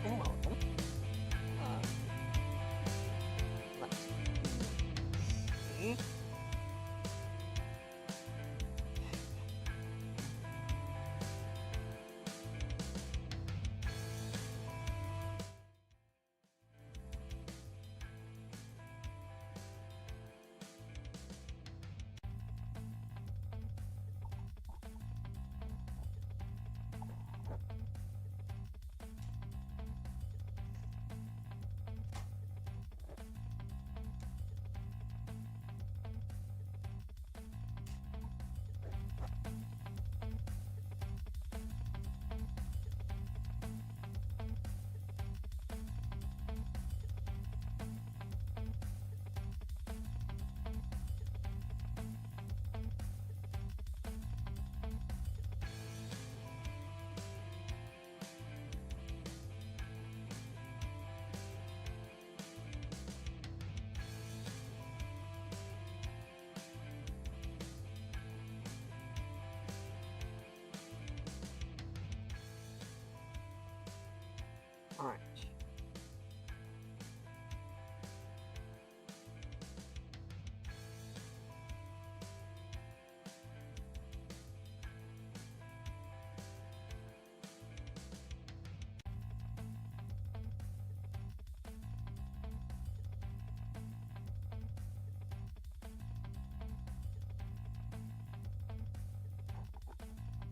welcome, welcome. Uh, let's see. Alright.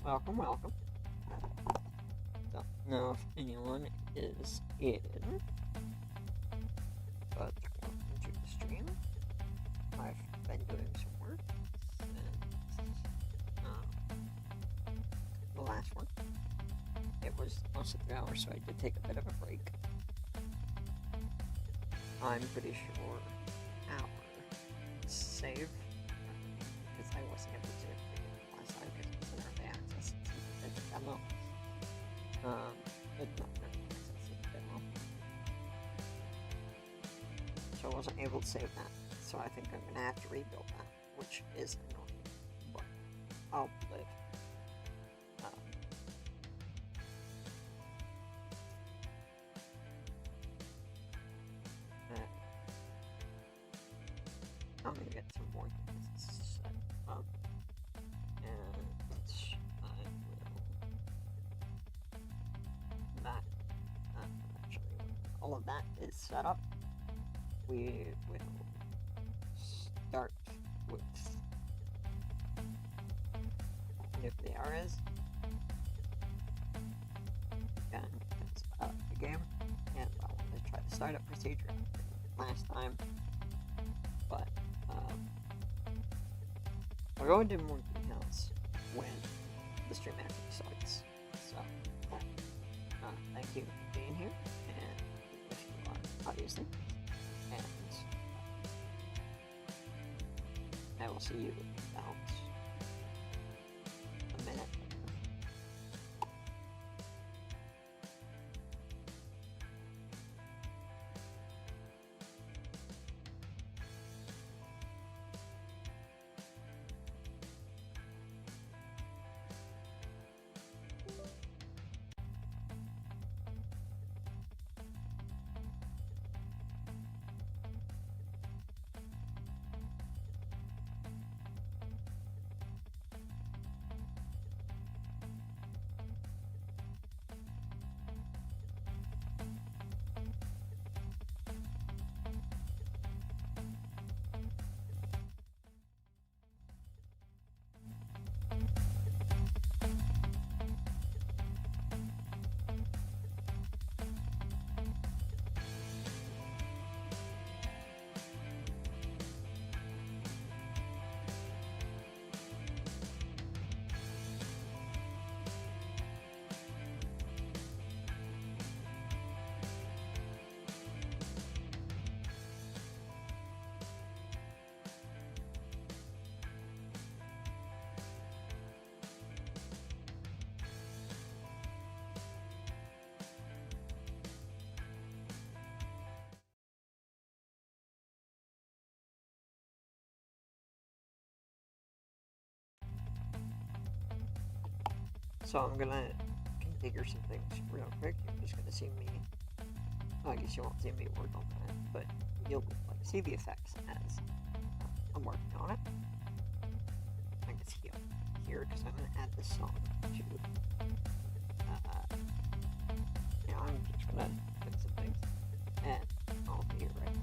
Welcome, welcome. Don't know if anyone is in, but welcome to the stream. I've been doing some work since the last one. It was almost 3 hours, so I did take a bit of a break. I'm pretty sure our save, because I wasn't able to save it last time because it was in early access. It's a demo. It's not early access, it's a demo. So I wasn't able to save that. So I think I'm gonna have to rebuild that, which is annoying, but I'll live. I'm gonna get some more things set up, and I will. That actually, when all of that is set up, we will start with nuclear is. Again, it's the game, and I want to try the startup procedure last time, but I'll go into more details when the stream actually starts. So, thank you for being here, and if you are, obviously, and I will see you about a minute. So I'm gonna figure some things real quick. You're just gonna see me. I guess you won't see me work on that, but you'll like see the effects as I'm working on it. I guess here because I'm gonna add this song to. I'm just gonna put some things, and I'll be right back.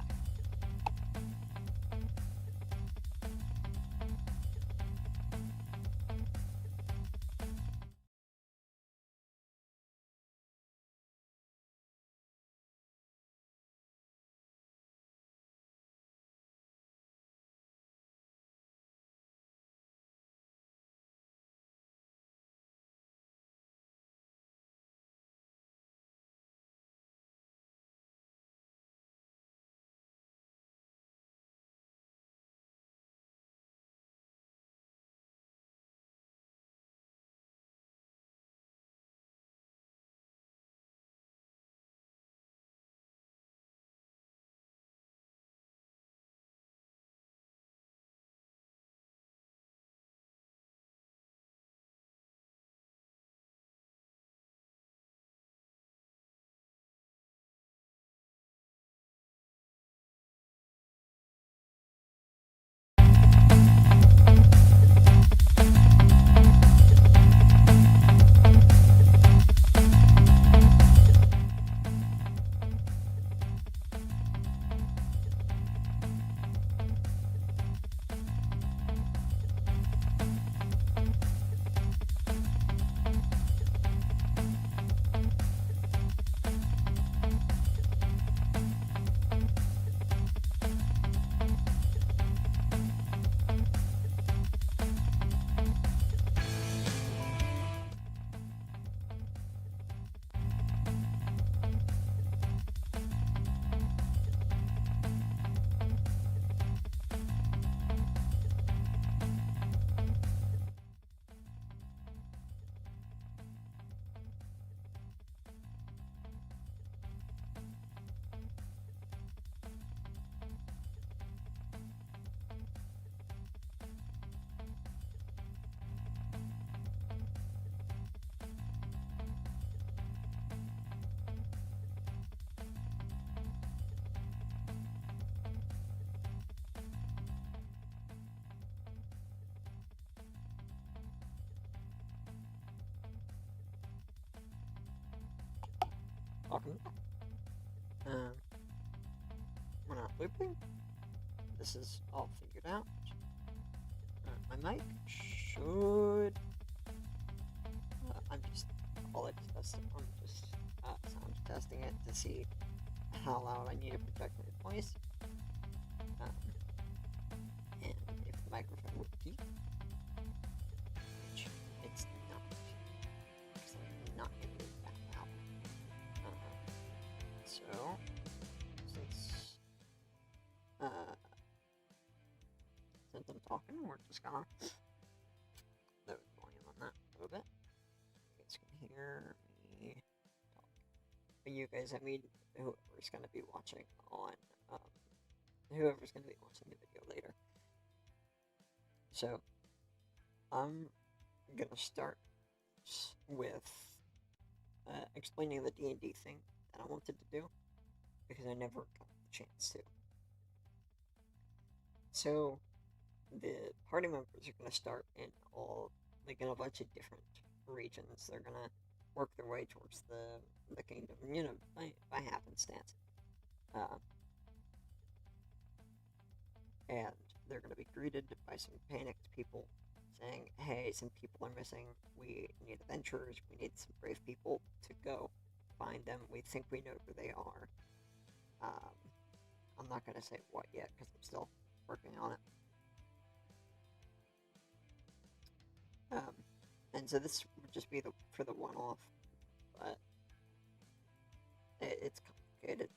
Welcome back. We're not looping. This is all figured out. My mic should. I'm just all I'm just sound testing it to see how loud I need to project my voice, and if the microphone would peak, which it's not, because I'm not going to move that loud. So since I'm talking, we're just gonna lower the volume on that a little bit. You guys can hear me talk. But you guys, I mean, whoever's gonna be watching the video later. So, I'm gonna start with explaining the D&D thing that I wanted to do, because I never got the chance to. So, the party members are going to start in a bunch of different regions. They're going to work their way towards the kingdom, by happenstance. And they're going to be greeted by some panicked people saying, hey, some people are missing. We need adventurers. We need some brave people to go find them. We think we know who they are. I'm not going to say what yet because I'm still working on it. And so this would just be for the one-off, but it's complicated.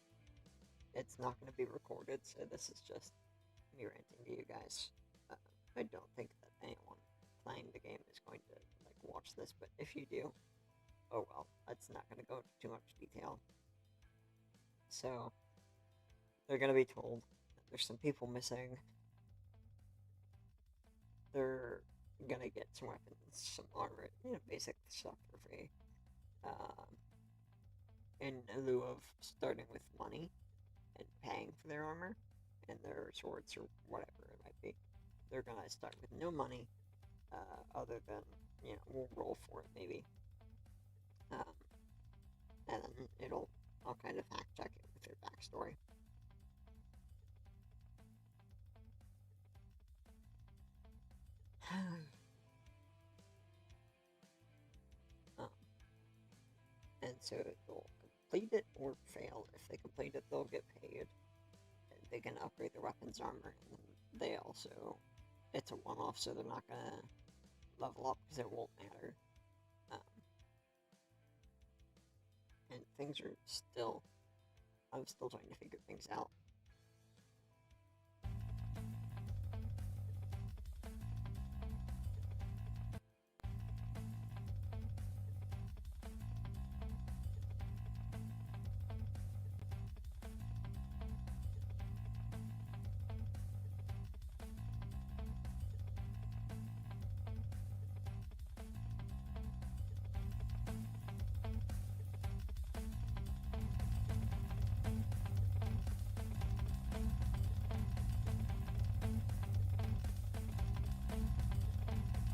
It's not going to be recorded, so this is just me ranting to you guys. I don't think that anyone playing the game is going to watch this, but if you do, oh well, it's not going to go into too much detail. So they're going to be told that there's some people missing. They're gonna get some weapons, some armor, basic stuff for free. um, in lieu of starting with money and paying for their armor and their swords or whatever it might be. They're gonna start with no money, other than, we'll roll for it maybe. Um, and then I'll kind of fact check it with their backstory. um, and so they'll complete it or fail. If they complete it, they'll get paid. They can upgrade their weapons armor, and then they also, it's a one-off, so they're not gonna level up because it won't matter. Um, and things are still, I'm still trying to figure things out.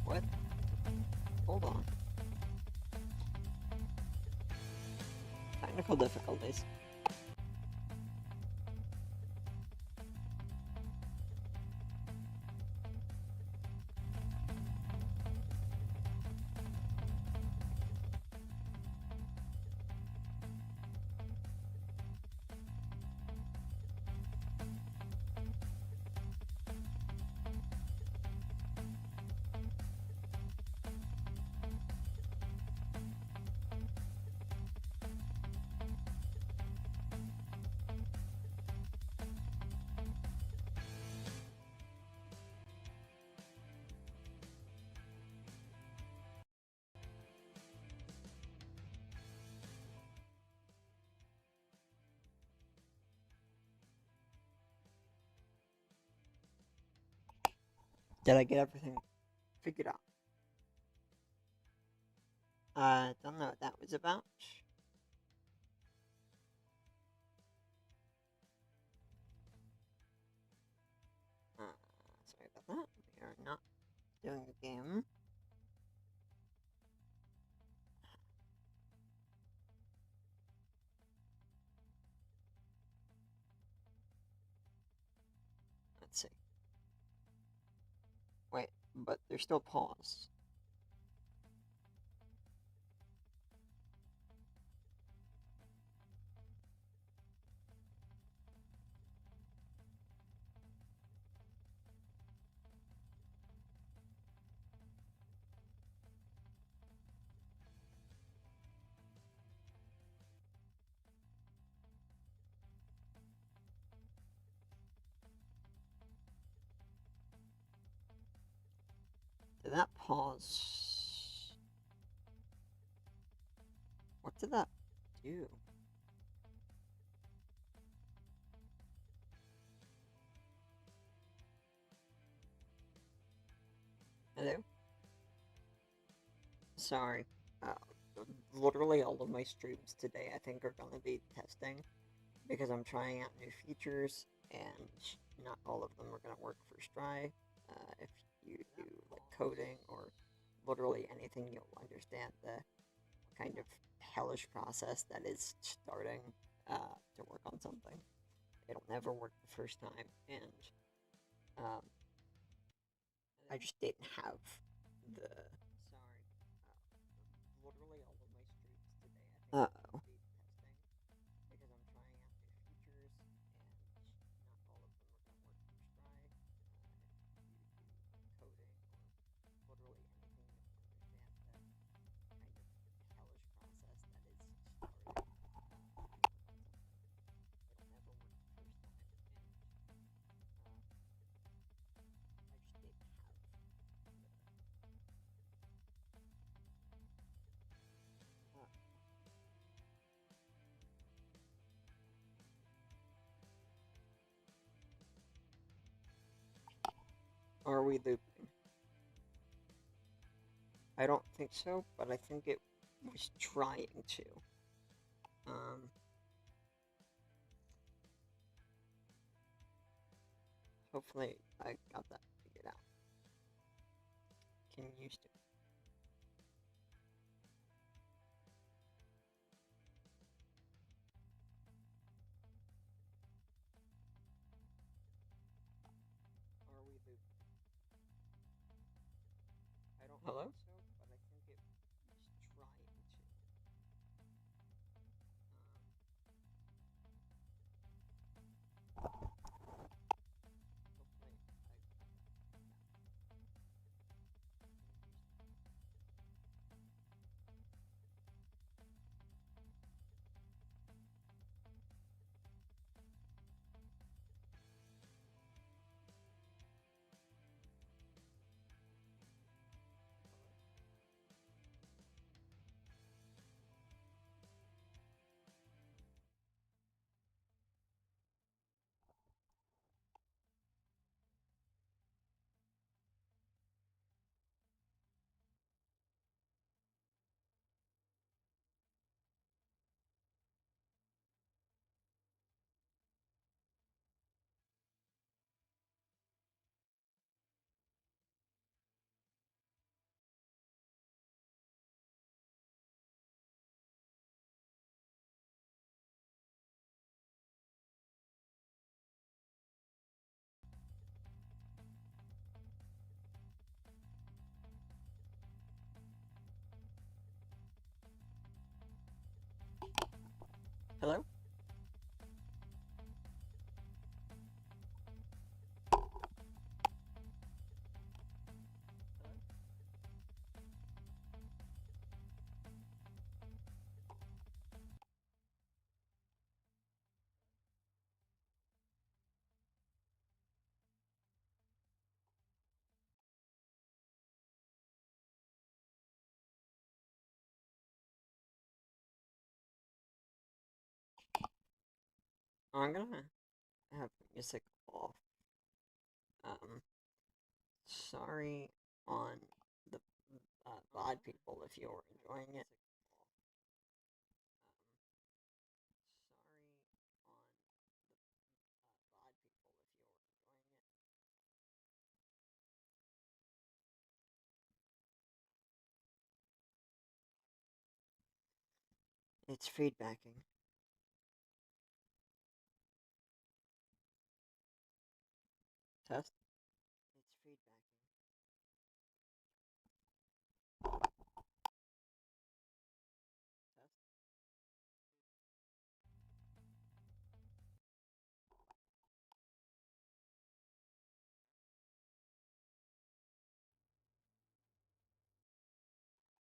What? Hold on. Technical difficulties. Did I get everything figured out? Don't know what that was about. Sorry about that. We are not doing a game. Let's see. Wait, but there's still pause. Did that pause? What did that do? Hello? Sorry. Uh, Literally all of my streams today, I think, are going to be testing because I'm trying out new features, and not all of them are going to work first try. If you do like coding or literally anything, you'll understand the kind of hellish process that is starting to work on something. It'll never work the first time, and um, I just didn't have the. Sorry. Literally all of my streams today, I think, will be testing because I'm trying out new features, and not all of them are going to work first try. If you do like coding or literally anything, you'll understand the kind of hellish process that is starting to work on something. It'll never work the first time, and I just didn't have the. Are we looping? I don't think so, but I think it was trying to. Hopefully I got that figured out. Getting used to it. Are we the... I don't Hello? Think so, but I think it was trying to. Hopefully I got that figured out. Hello? I'm gonna have music off. Sorry on the VOD people if you're enjoying it. Sorry on the VOD people if you're enjoying it. It's feedbacking. Test. It's feedbacking. Test.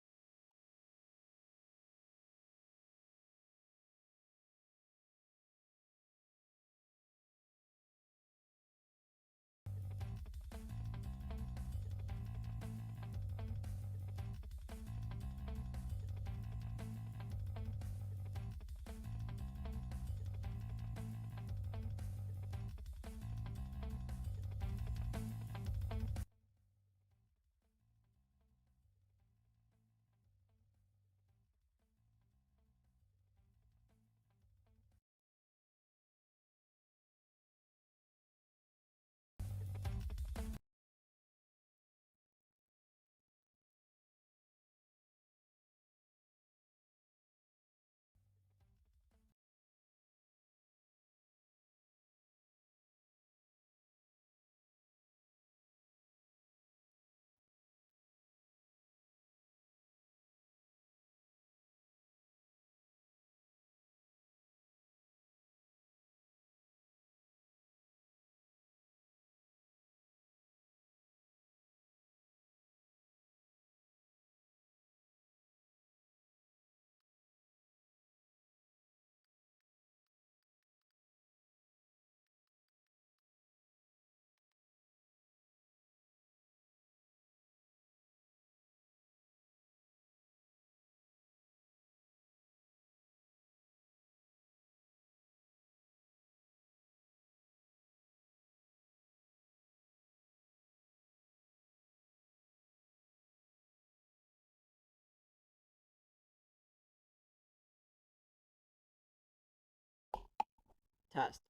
Test. Test.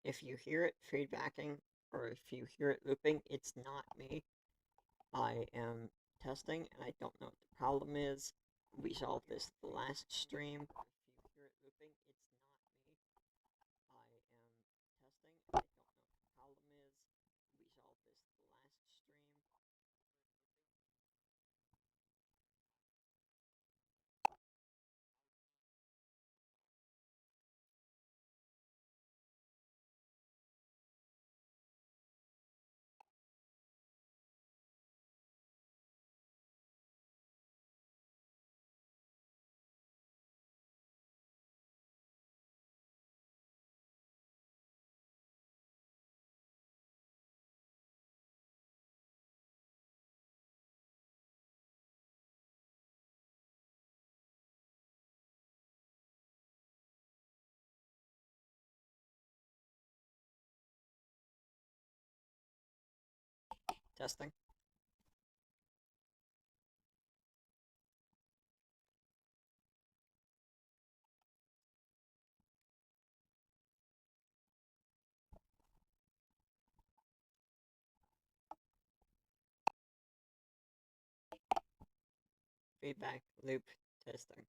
If you hear it feedbacking, or if you hear it looping, it's not me. I am testing, and I don't know what the problem is. We solved this the last stream. If you hear it looping, it's not me. I am testing, and I don't know what the problem is. We solved this the last stream. Testing. Feedback loop testing.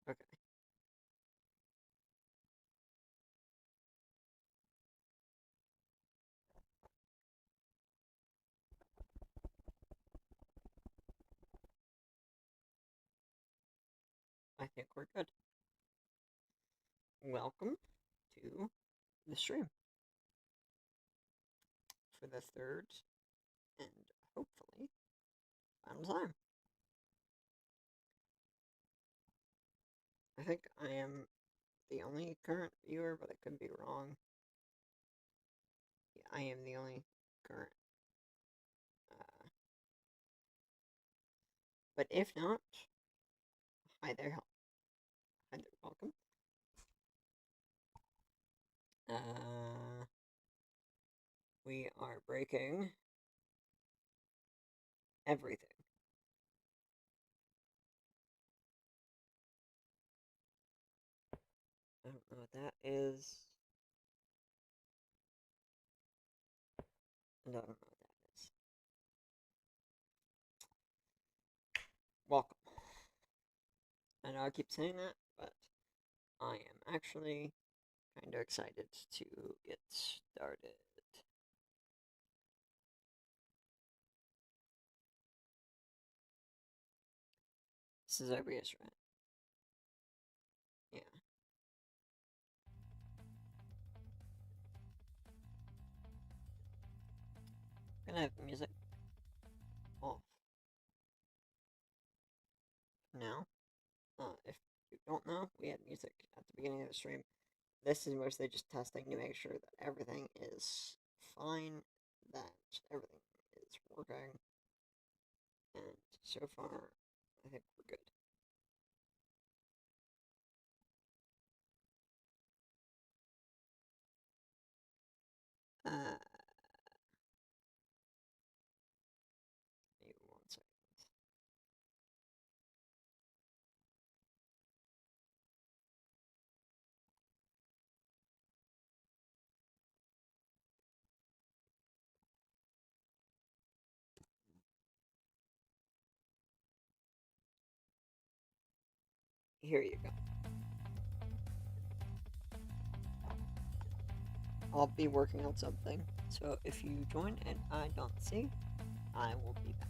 Okay. I think we're good. Welcome to the stream for the third and hopefully final time. I think I am the only current viewer, but I could be wrong. Yeah, I am the only current. But if not, hi there, welcome. We are breaking everything. I don't know what that is. I don't know what that is. Welcome. I know I keep saying that, but I am actually kind of excited to get started. This is obvious, right? Yeah. I'm gonna have music off now. If you don't know, we had music at the beginning of the stream. This is mostly just testing to make sure that everything is fine, that everything is working, and so far, I think we're good. Maybe 1 second. Here you go. I'll be working on something, so if you join and I don't see, I will be back.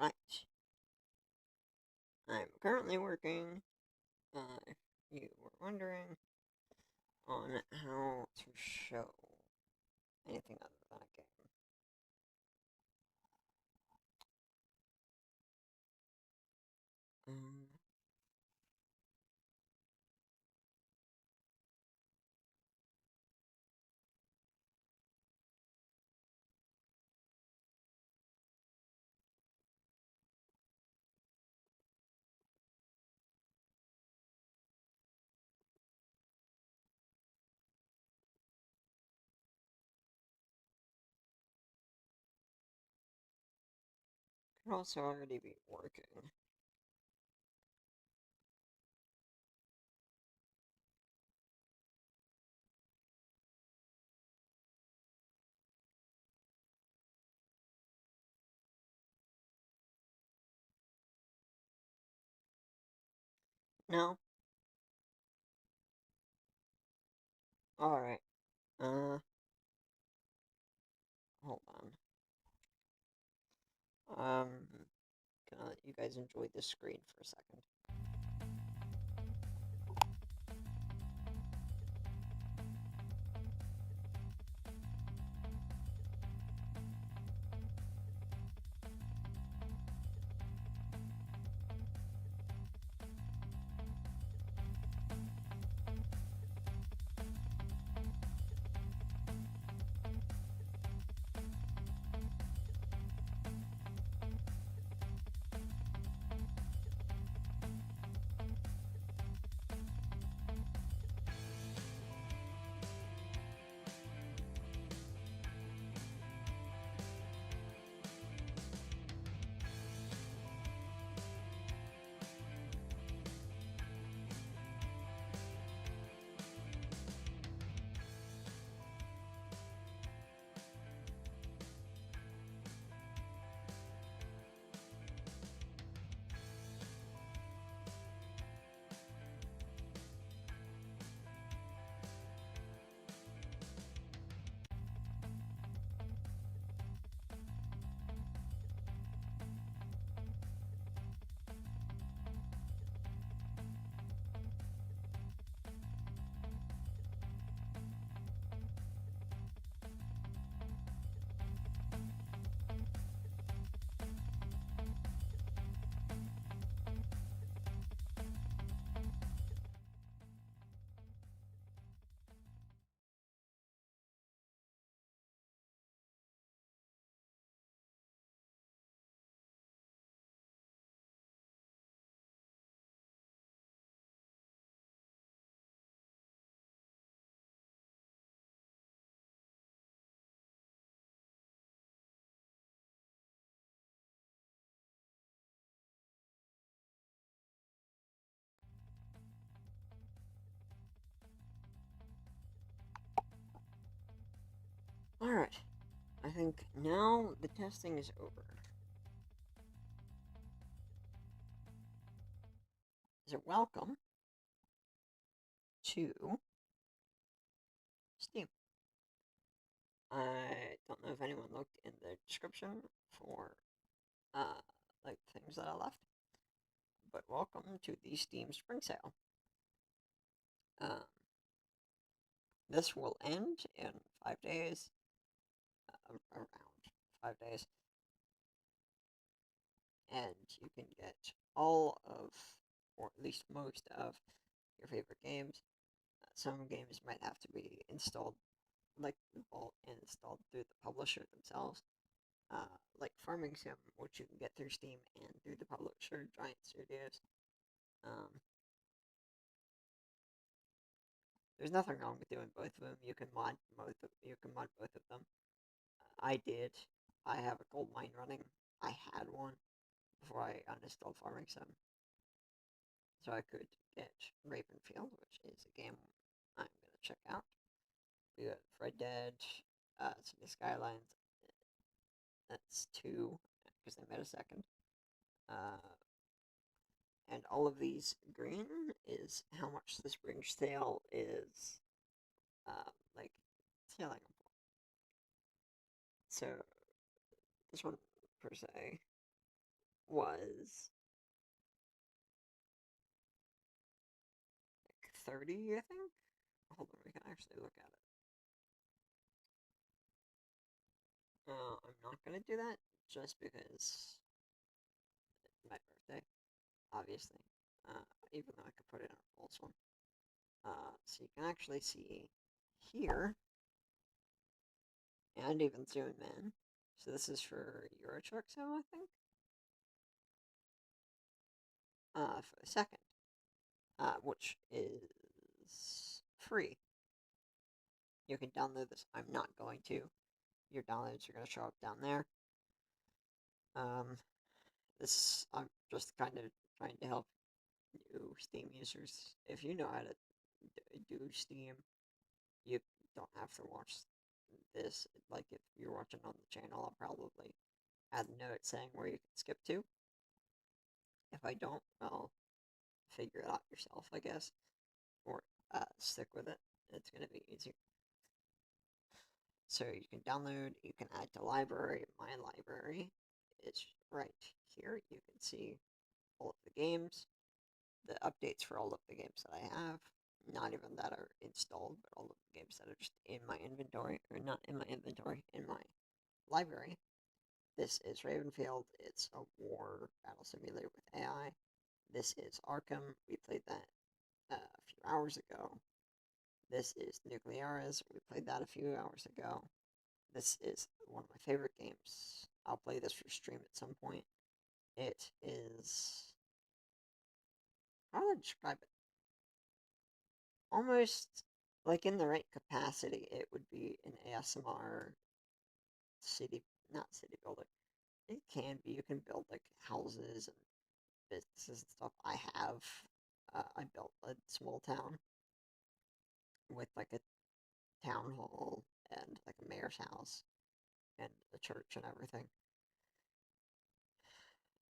Right. I'm currently working, if you were wondering, on how to show anything other than a game. Um, could also already be working. No? Alright. Hold on. Gonna let you guys enjoy this screen for a second. Alright. I think now the testing is over. So welcome to Steam. I don't know if anyone looked in the description for like things that I left, but welcome to the Steam Spring Sale. Um, this will end in 5 days, around 5 days, and you can get all of, or at least most of, your favorite games. Some games might have to be installed, like all installed through the publisher themselves. Like Farming Sim, which you can get through Steam and through the publisher, Giant Studios. There's nothing wrong with doing both of them. You can mod both. You can mod both of them. I did. I have a gold mine running. I had one before I uninstalled Farming Sim, so I could get Ravenfield, which is a game I'm gonna check out. We got Fred Dead, City Skylines. That's two because they made a second. And all of these green is how much the spring sale is, like, selling them for. So, this one, per se, was like 30, I think. Hold on, we can actually look at it. I'm not gonna do that just because it's my birthday, obviously. Even though I could put it in a false one. So you can actually see here, and even zoom in. So this is for Euro Truck Sim, I think. For the second, which is free. You can download this. I'm not going to. Your downloads are going to show up down there. This I'm just kind of trying to help new Steam users. If you know how to do Steam, you don't have to watch this. Like if you're watching on the channel, I'll probably add a note saying where you can skip to. If I don't, I'll figure it out yourself, I guess, or stick with it. It's gonna be easier. So you can download, you can add to library. My library is right here. You can see all of the games, the updates for all of the games that I have. Not even that are installed, but all of the games that are just in my inventory, or not in my inventory, in my library. This is Ravenfield. It's a war battle simulator with AI. This is Arkham. We played that a few hours ago. This is Nuclearis. We played that a few hours ago. This is one of my favorite games. I'll play this for stream at some point. It is... how do I describe it? Almost like in the right capacity, it would be an ASMR city, not city builder. It can be. You can build like houses and businesses and stuff. I built a small town with like a town hall and like a mayor's house and a church and everything.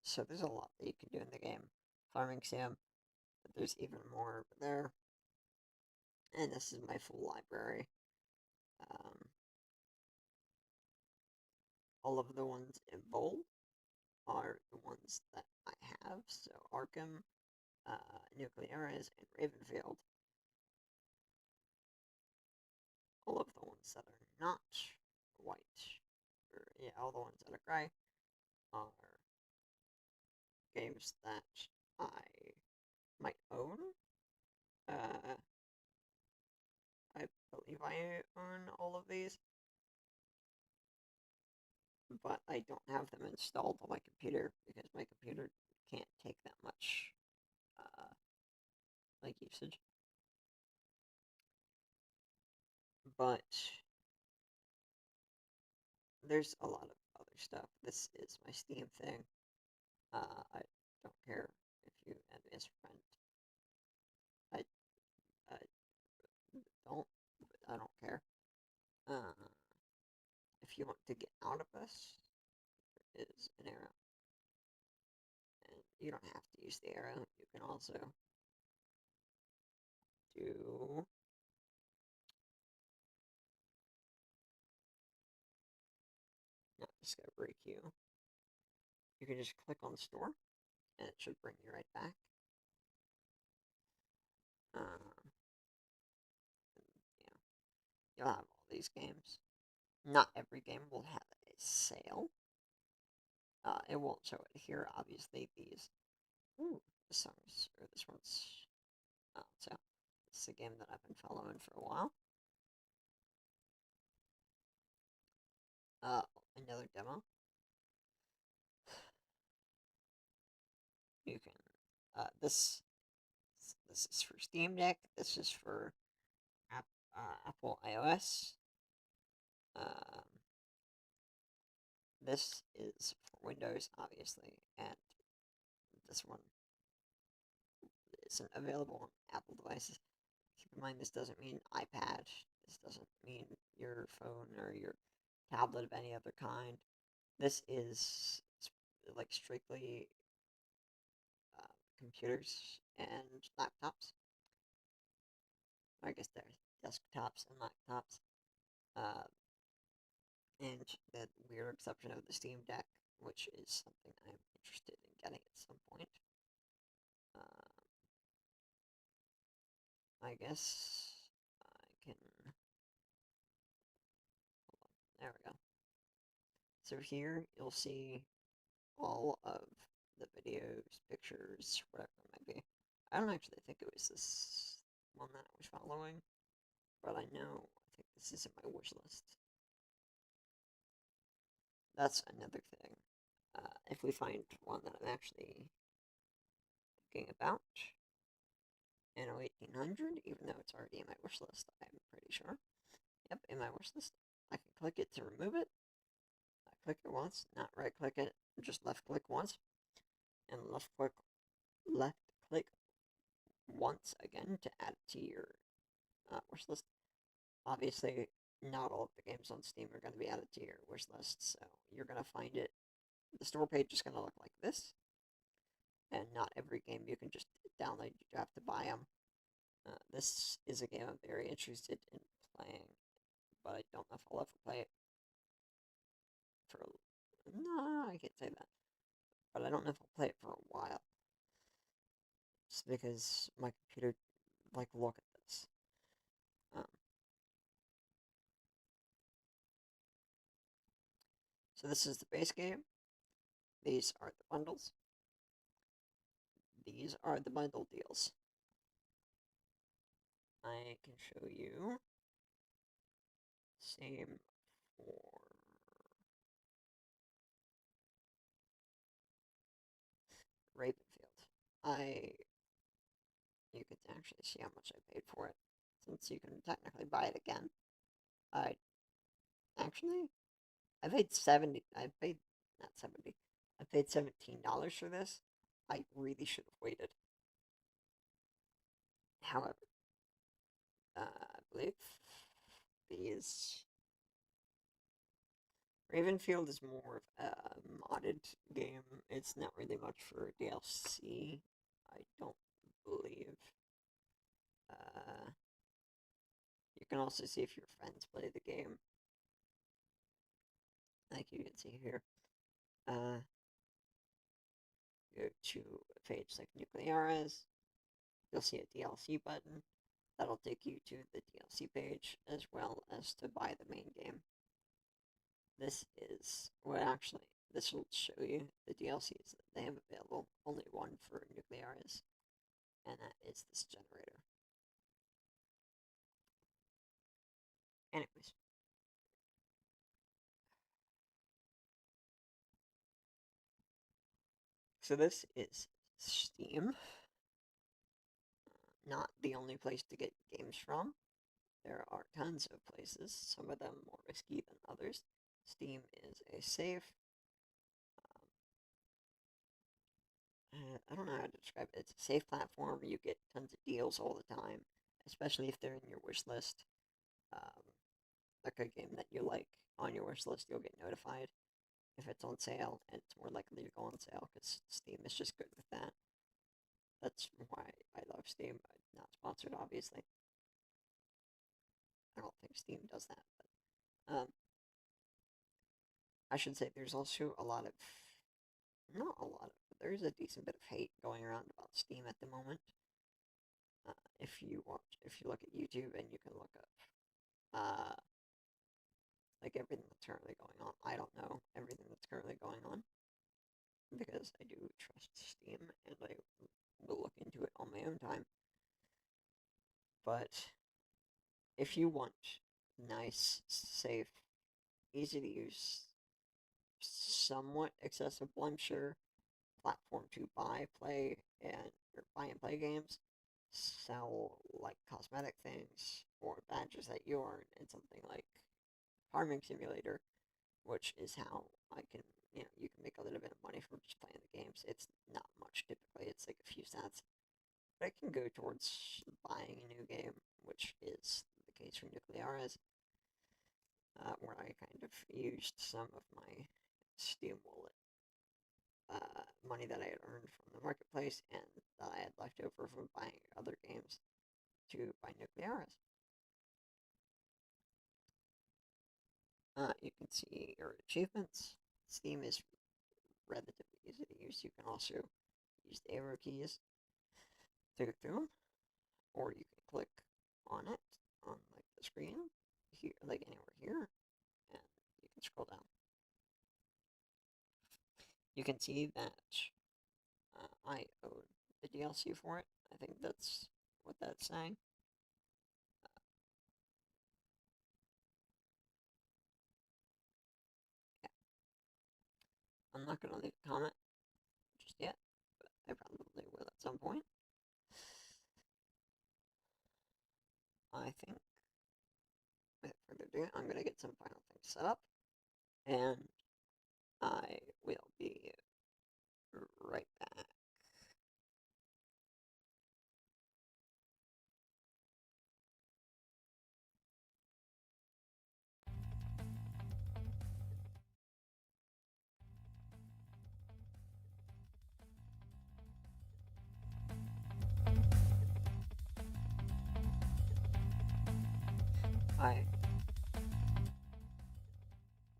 So there's a lot that you can do in the game. Farming sim, but there's even more over there. And this is my full library. All of the ones in bold are the ones that I have. So Arkham, Nuclearis, and Ravenfield. All of the ones that are not white, or yeah, all the ones that are gray, are games that I might own. I believe I own all of these, but I don't have them installed on my computer because my computer can't take that much like usage. But there's a lot of other stuff. This is my Steam thing. I don't care if you add me as a friend. I, I don't, but I don't care. Uh, if you want to get out of this, there is an arrow. And you don't have to use the arrow. You can also do not discovery queue. You can just click on store, and it should bring you right back. Yeah, you'll have all these games. Not every game will have a sale. It won't show it here, obviously. These, ooh, this one's. Oh, so this is a game that I've been following for a while. Another demo. You can. This is for Steam Deck. This is for Apple iOS. This is for Windows, obviously, and this one isn't available on Apple devices. Keep in mind, this doesn't mean iPad. This doesn't mean your phone or your tablet of any other kind. This is like strictly computers and laptops. I guess they're desktops and laptops. And the weird exception of the Steam Deck, which is something I'm interested in I guess I can. Hold on. There we go. So here you'll see all of the videos, pictures, whatever it might be. I don't actually think it was this one that I was following, but I think this is in my wish list. That's another thing. If we find one that I'm actually thinking about, Anno 1800, even though it's already in my wish list, I'm pretty sure. Yep, in my wish list. I can click it to remove it. I click it once, not right click it, just left click once, and left click once again to add it to your wish list. Obviously, not all of the games on Steam are going to be added to your wish list, so you're going to find it. The store page is going to look like this, and not every game you can just download, you have to buy them. This is a game I'm very interested in playing, but I don't know if I'll ever play it for. No, I can't say that. But I don't know if I'll play it for a while. Just because my computer, look at this. So this is the base game. These are the bundles. These are the bundle deals. I can show you. Same for Ravenfield. You can actually see how much I paid for it, since you can technically buy it again. I paid not 70. I paid $17 for this. I really should have waited. However, I believe these Ravenfield is more of a modded game. It's not really much for DLC, I don't believe. You can also see if your friends play the game. Like you can see here. Go to a page like Nucleares. You'll see a DLC button. That'll take you to the DLC page, as well as to buy the main game. This will show you the DLCs that they have available. Only one for Nucleares, and that is this generator. Anyways. So this is Steam. Not the only place to get games from. There are tons of places, some of them more risky than others. Steam is a safe, I don't know how to describe it. It's a safe platform. You get tons of deals all the time, especially if they're in your wish list. Like a game that you like on your wish list, you'll get notified if it's on sale, and it's more likely to go on sale because Steam is just good with that. That's why I love Steam. I'm not sponsored, obviously. I don't think Steam does that, but I should say there's also not a lot of, there's a decent bit of hate going around about Steam at the moment. If you look at YouTube and you can look up, like everything that's currently going on. I don't know everything that's currently going on, because I do trust Steam, and I will look into it on my own time. But if you want nice, safe, easy to use, somewhat accessible, I'm sure, platform to buy and play games, sell like cosmetic things or badges that you earn in something like Farming Simulator, which is how you can make a little bit of money from just playing the games. It's not much typically, it's like a few cents. But it can go towards buying a new game, which is the case for Nucleares, where I kind of used some of my Steam Wallet money that I had earned from the marketplace and that I had left over from buying other games to buy Nucleares. You can see your achievements. Steam is relatively easy to use. You can also use the arrow keys to go through them, or you can click on it on like the screen here, like anywhere here, and you can scroll down. You can see that I owed the DLC for it. I think that's what that's saying. Yeah. I'm not going to leave a comment just yet, but I probably will at some point. I think, without further ado, I'm going to get some final things set up, and I will be right back.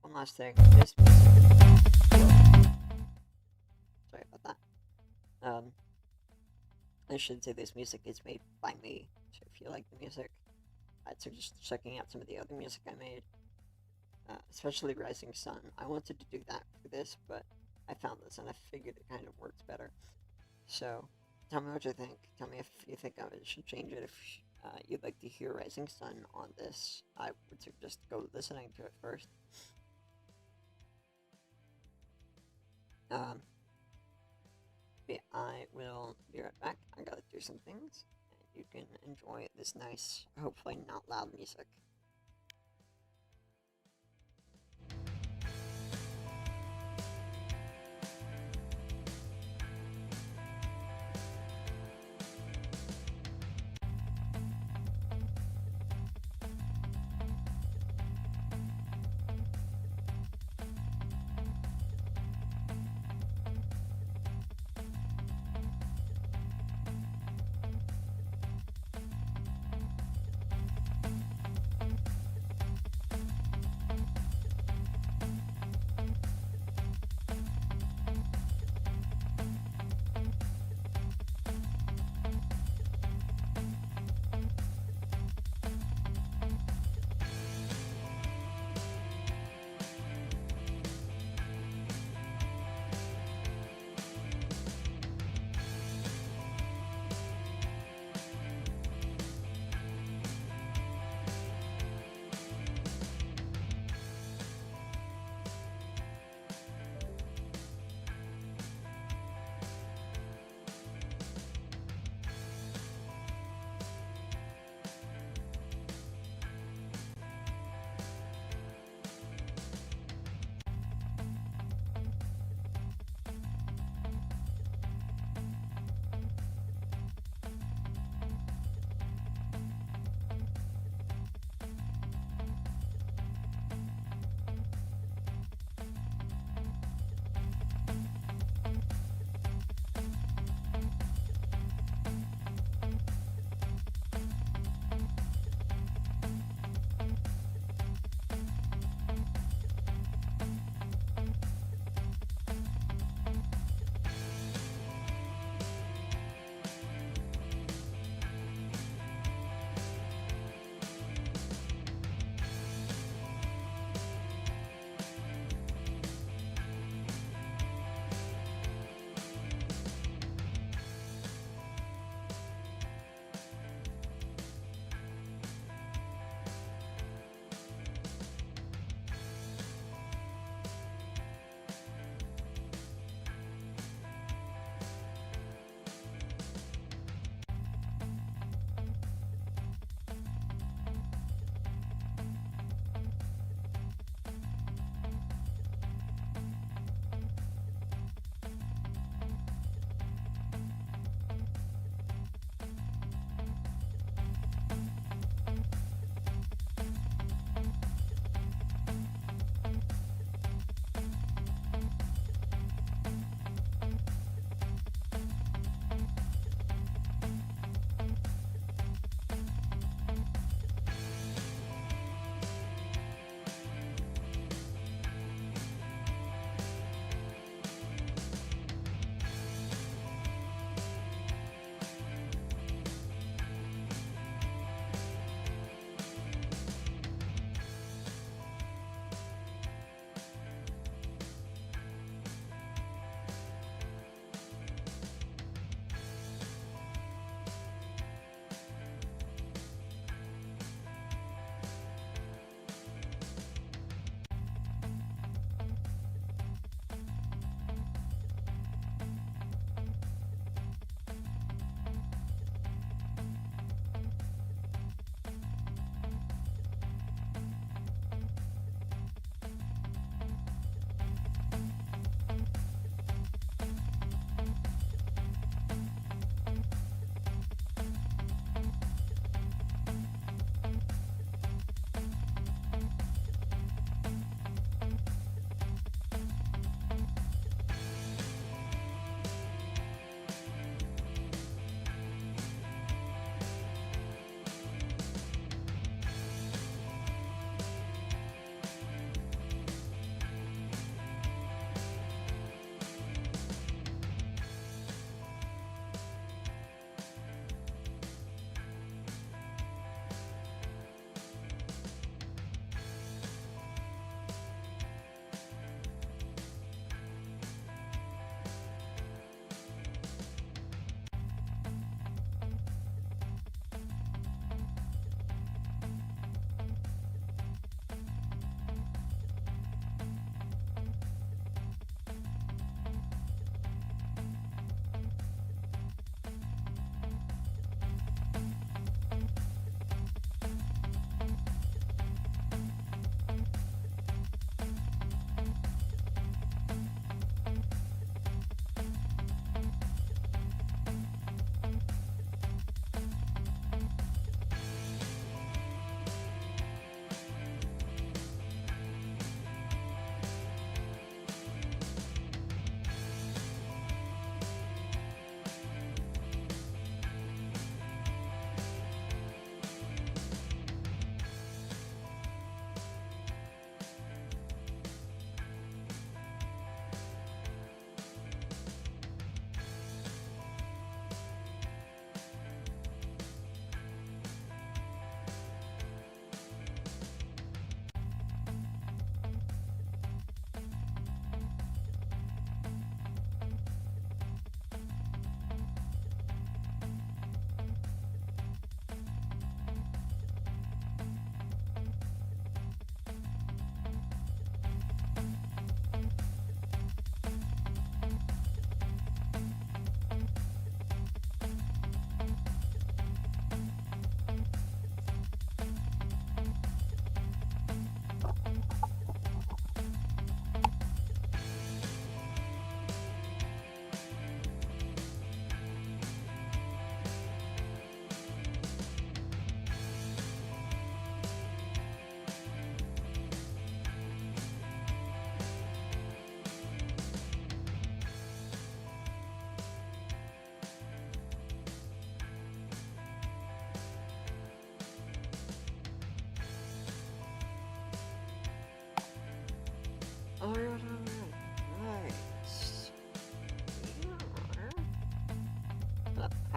One last thing, this music. Sorry about that. I should say this music is made by me, so if you like the music, I'd suggest checking out some of the other music I made, especially Rising Sun. I wanted to do that for this, but I found this and I figured it kind of works better. So, tell me what you think. Tell me if you think I should change it. If you'd like to hear Rising Sun on this, I would suggest go listening to it first. I will be right back. I gotta do some things, and you can enjoy this nice, hopefully not loud music.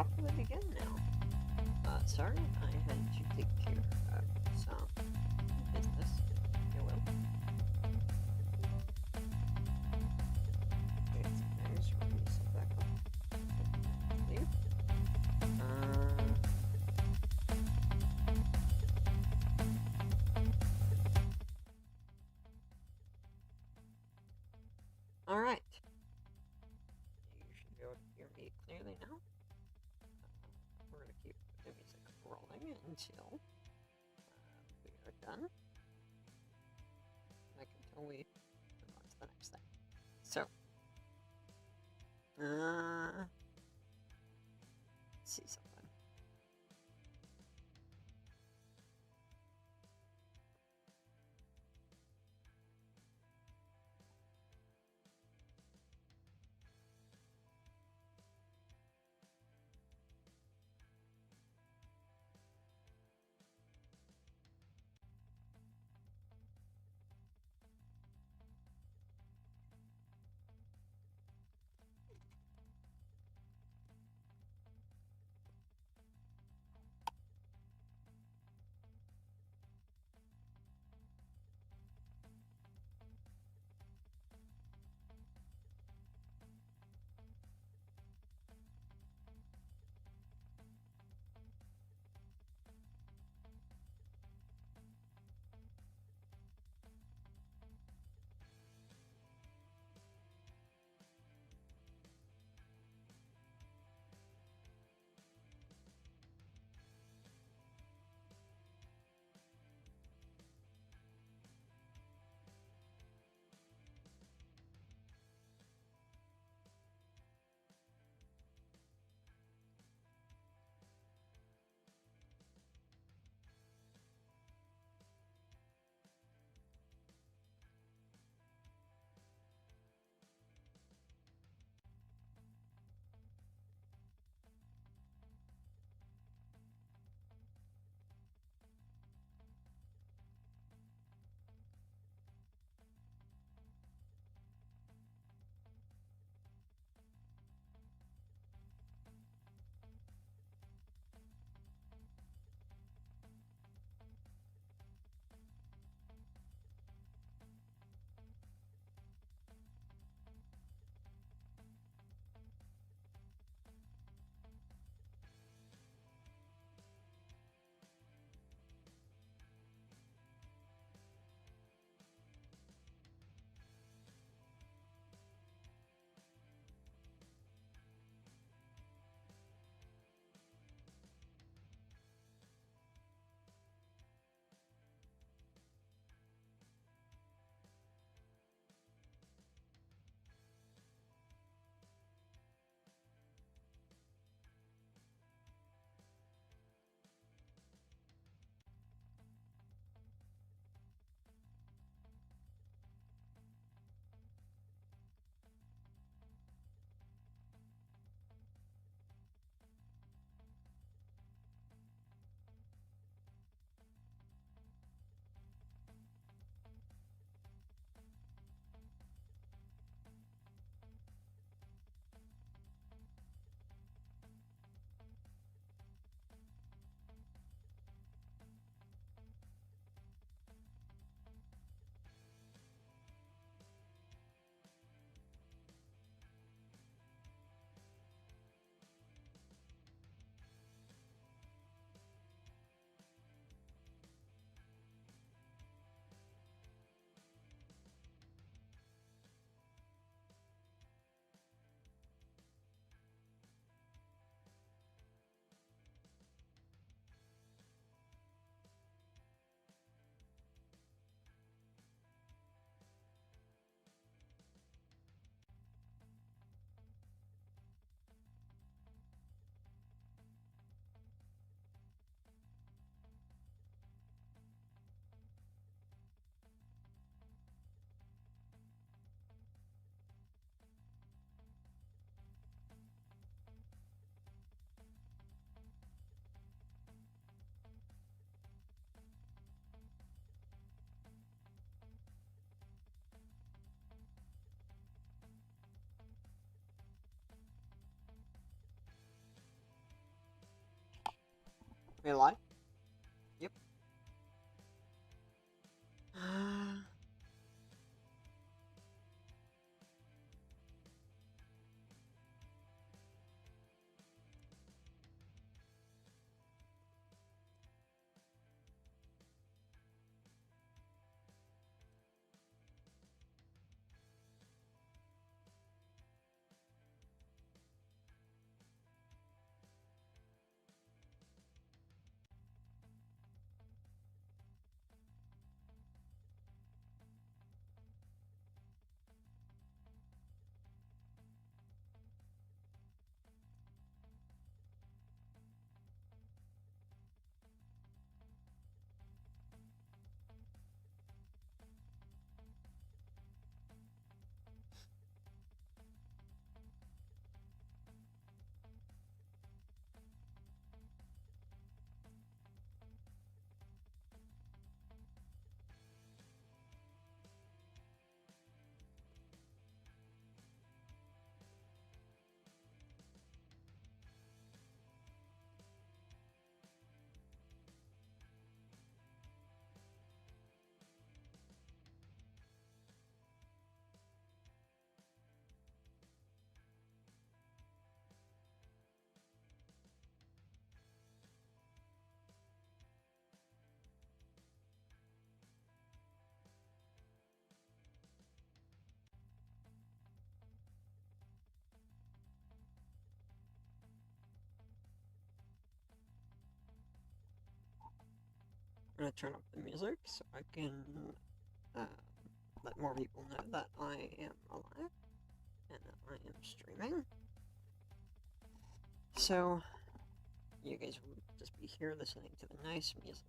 properly begin now. Sorry, I had to take care of some business, if you will. Okay, there's reset back up. Leave. Alright. You should be able to hear me clearly now. We're going to keep the music rolling until we are done. Like until we move on to the next thing. So, let's see something. We live? Yep. I'm gonna turn up the music so I can uh, let more people know that I am alive and that I am streaming. So, you guys will just be here listening to the nice music.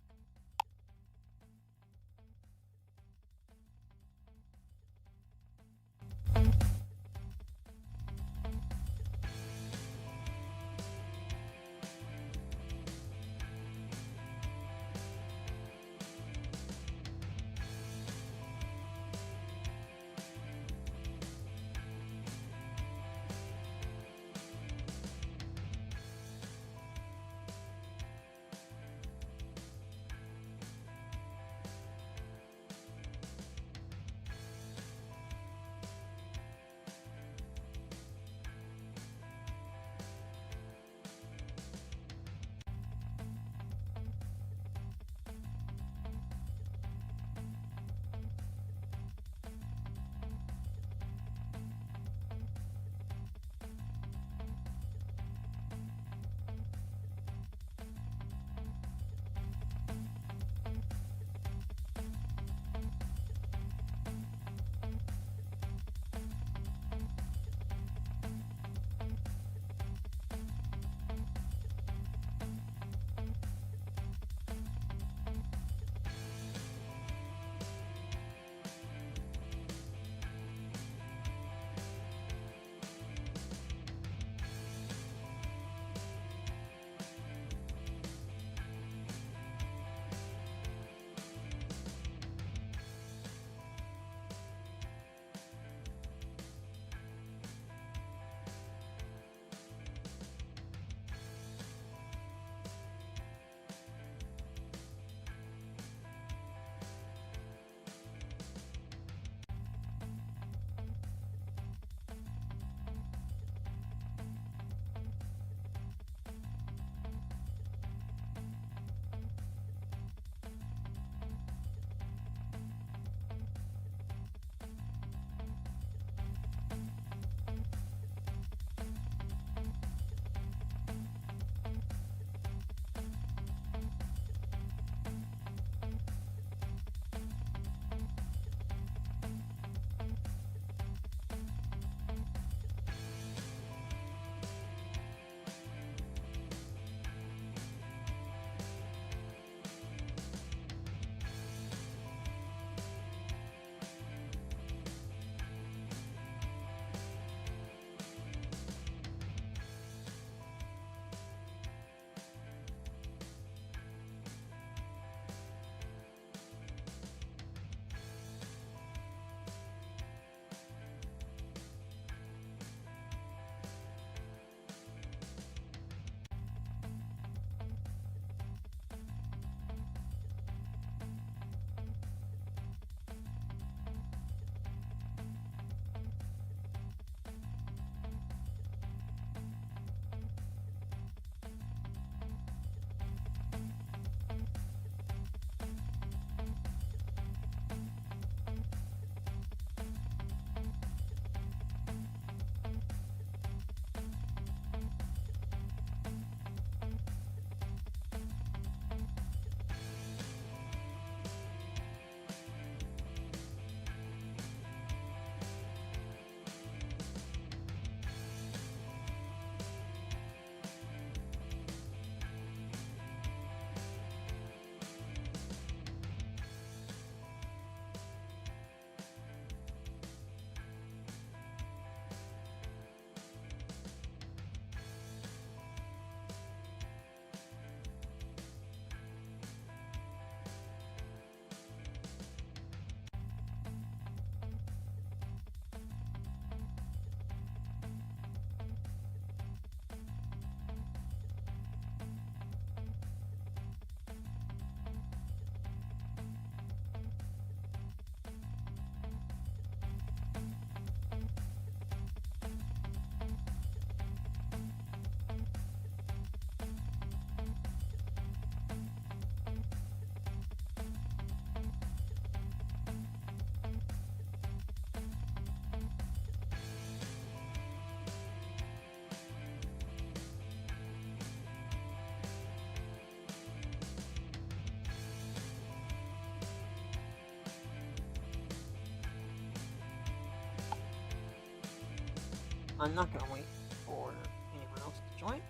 I'm not gonna wait for anyone else to join.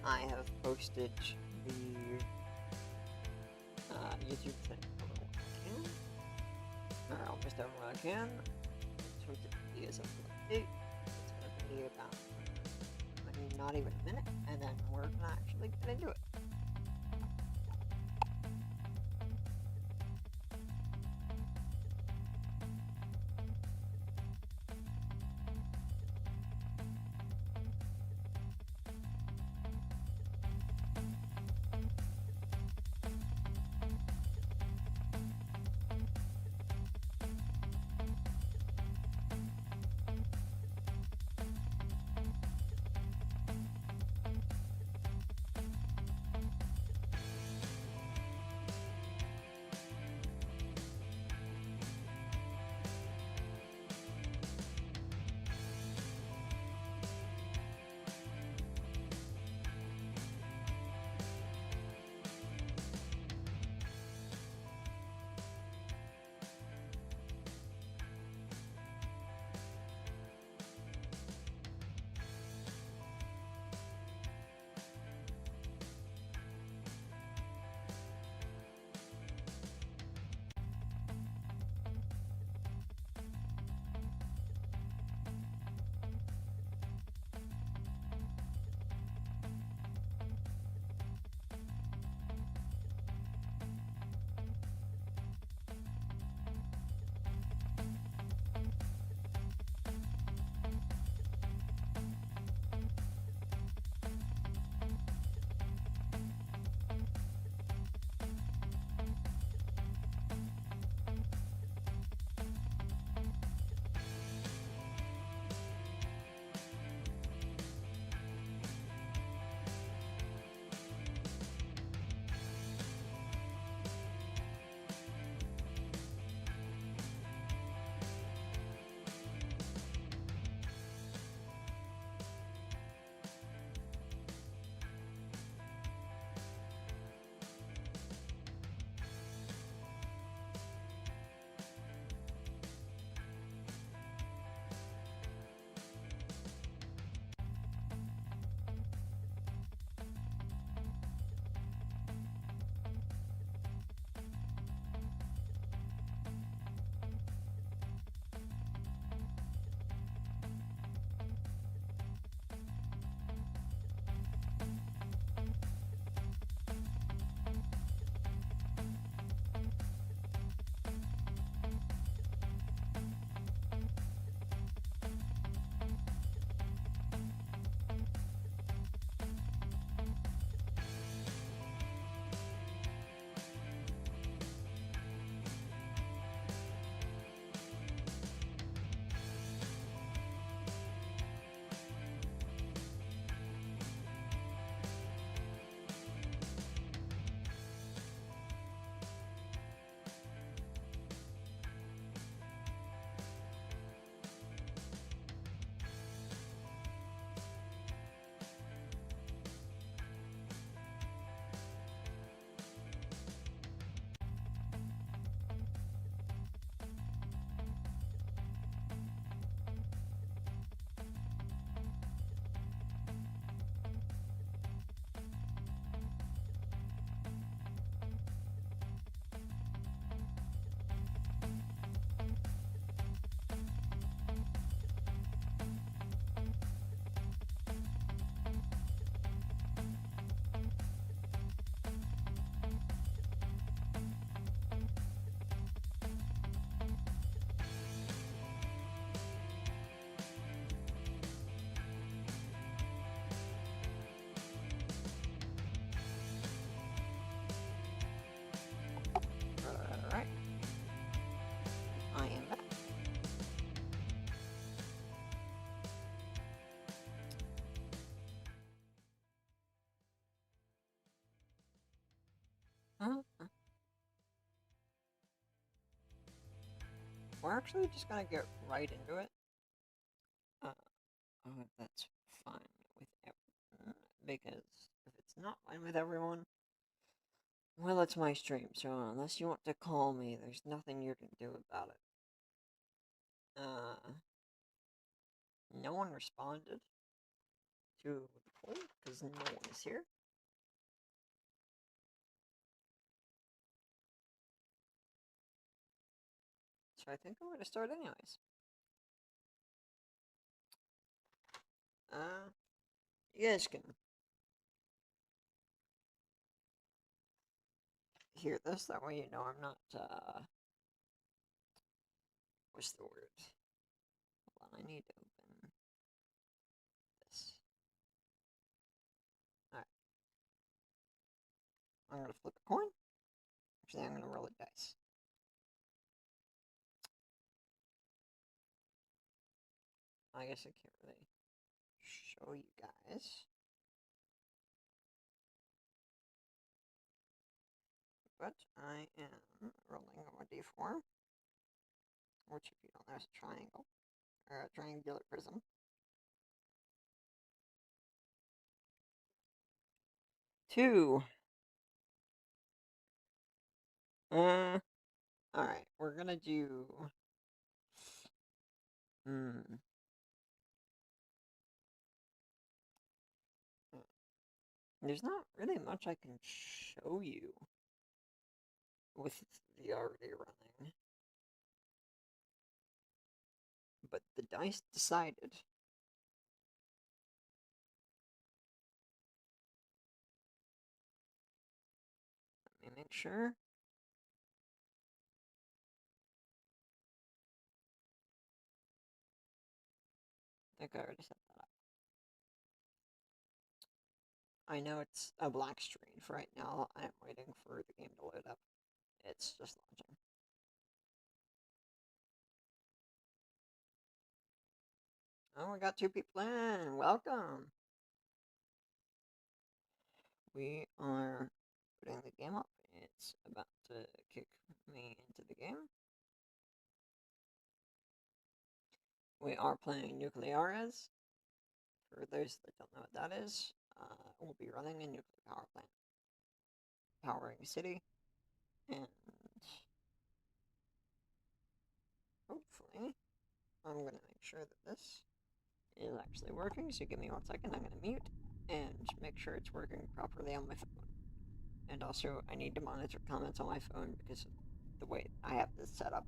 I have posted the YouTube thing everyone can, or almost everyone I can. Tweet the videos of the update. It's gonna be about not even a minute, and then we're gonna actually get into it. Alright. I am back. We're actually just gonna get right into it. I hope that's fine with everyone, because if it's not fine with everyone, well, it's my stream, so unless you want to call me, there's nothing you can do about it. No one responded to the poll because no one is here. So I think I'm going to start anyways. You guys can hear this, that way you know I'm not, what's the word? Hold on, I need to open this. Alright. I'm going to flip a coin. Actually, I'm going to roll a dice. I guess I can't really show you guys. But I am rolling a d4, which if you don't know is a triangle, or a triangular prism. Two. Alright, we're gonna do... There's not really much I can show you with the already running. But the dice decided. Let me make sure. I think I already set that up. I know it's a black screen for right now. I'm waiting for the game to load up. It's just launching. Oh, we got 2 people in. Welcome. We are putting the game up. It's about to kick me into the game. We are playing Nucleares. For those that don't know what that is, we'll be running a nuclear power plant, powering a city, and hopefully, I'm going to make sure that this is actually working, so give me 1 second, I'm going to mute, and make sure it's working properly on my phone. And also, I need to monitor comments on my phone because of the way I have this set up.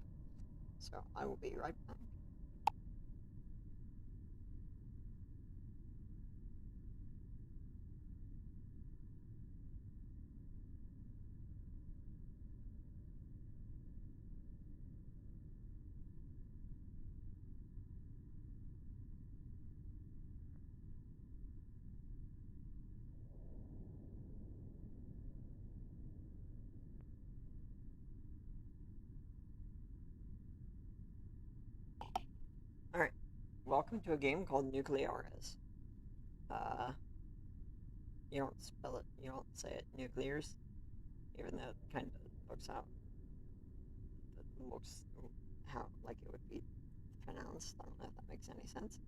So, I will be right back. Alright, welcome to a game called Nucleares. You don't spell it, you don't say it nuclears, even though it kind of looks how like it would be pronounced. I don't know if that makes any sense.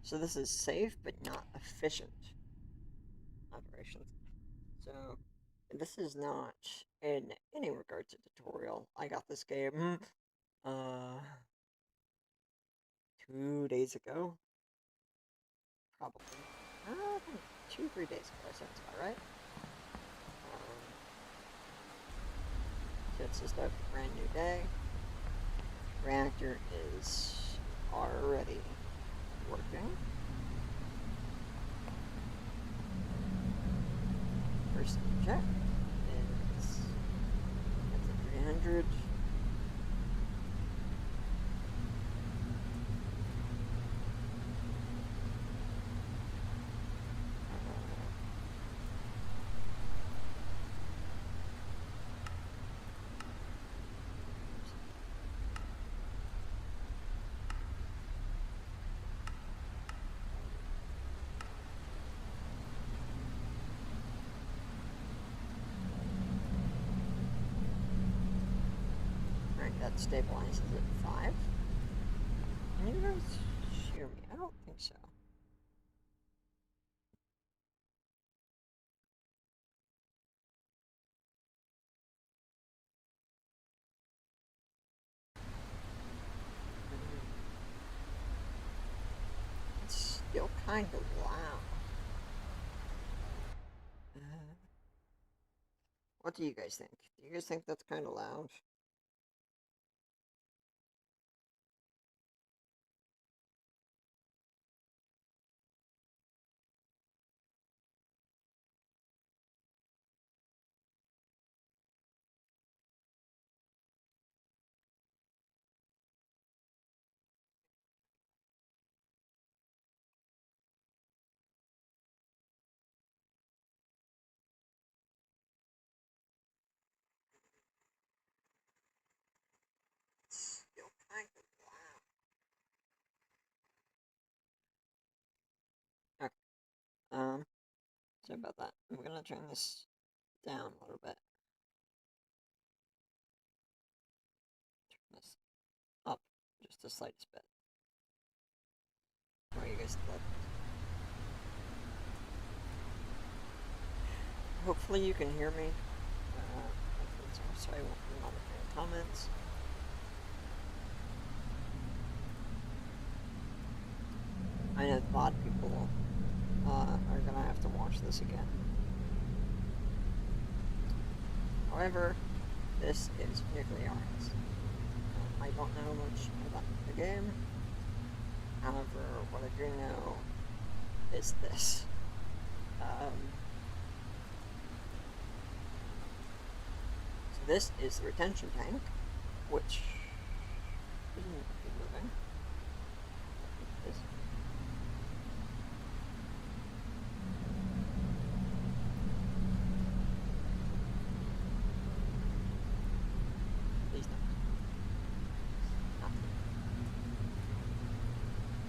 So this is safe but not efficient operations. So this is not in any regards a tutorial. I got this game 2 days ago. Probably. I think 2-3 days ago, sounds about right. So it's just a brand new day. Reactor is already working. First check is that's a 300. That stabilizes at 5. Can you guys hear me? I don't think so. kind of loud. What do you guys think? Do you guys think that's kind of loud? It's still kind of loud. Okay. Sorry about that. I'm gonna turn this down a little bit. Turn this up just the slightest bit. What do you guys think? Hopefully you can hear me. So I won't be monitoring comments. I know a lot of people are gonna have to watch this again. However, this is Nuclear Arts. I don't know much about the game. However, what I do know is this. So this is the retention tank, which isn't moving. This. Please don't.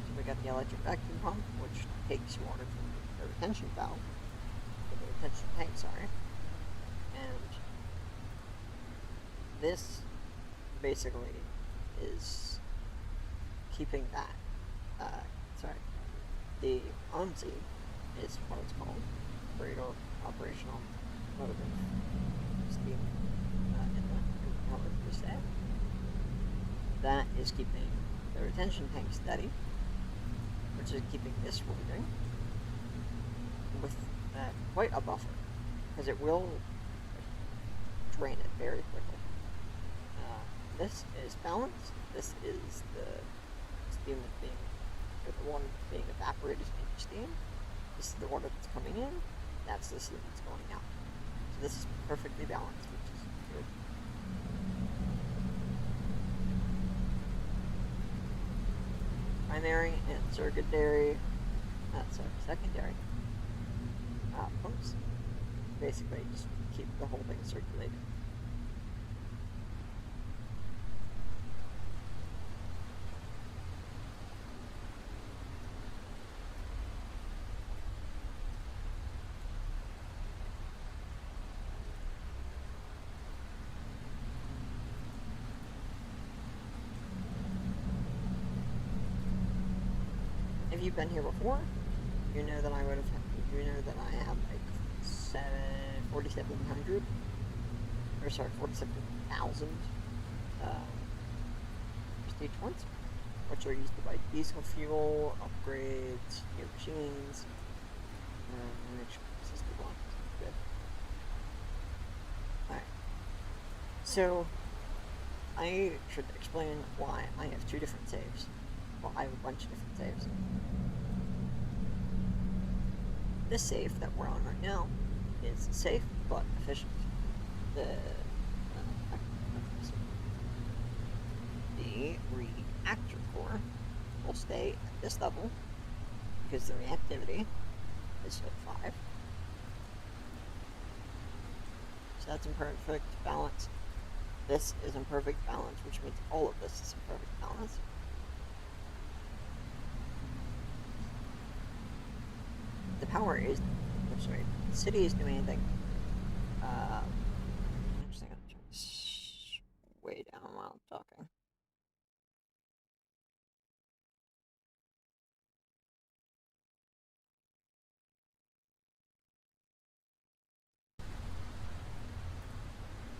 So we got the electric vacuum pump, which takes water from the retention valve, or the retention tank, sorry. And this basically is keeping that, the ONSI is what it's called, operational mode of steam in the power per se. That is keeping the retention tank steady, which is keeping this working with quite a buffer, because it will drain it very quickly. This is balanced. This is the steam that's being, or the water that's being evaporated into steam. This is the water that's coming in. That's the steam that's going out. So this is perfectly balanced, which is good. Primary and secondary pumps basically just keep the whole thing circulating. If you've been here before, you know that I have like 4,700, or sorry, 47,000 prestige points, which are used to buy diesel fuel, upgrades, new machines, make sure this is the one. Good. Alright. So, I should explain why I have two different saves. Well, I have a bunch of different saves. This save that we're on right now is safe but efficient. The reactor core will stay at this level because the reactivity is at 5. So that's in perfect balance. This is in perfect balance, which means all of this is in perfect balance. The power is, the city is doing anything. I'm just gonna turn this way down while I'm talking.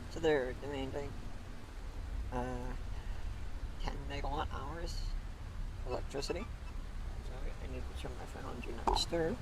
So they're demanding 10 megawatt hours of electricity. So yeah. I need to turn my phone on Do Not Disturb.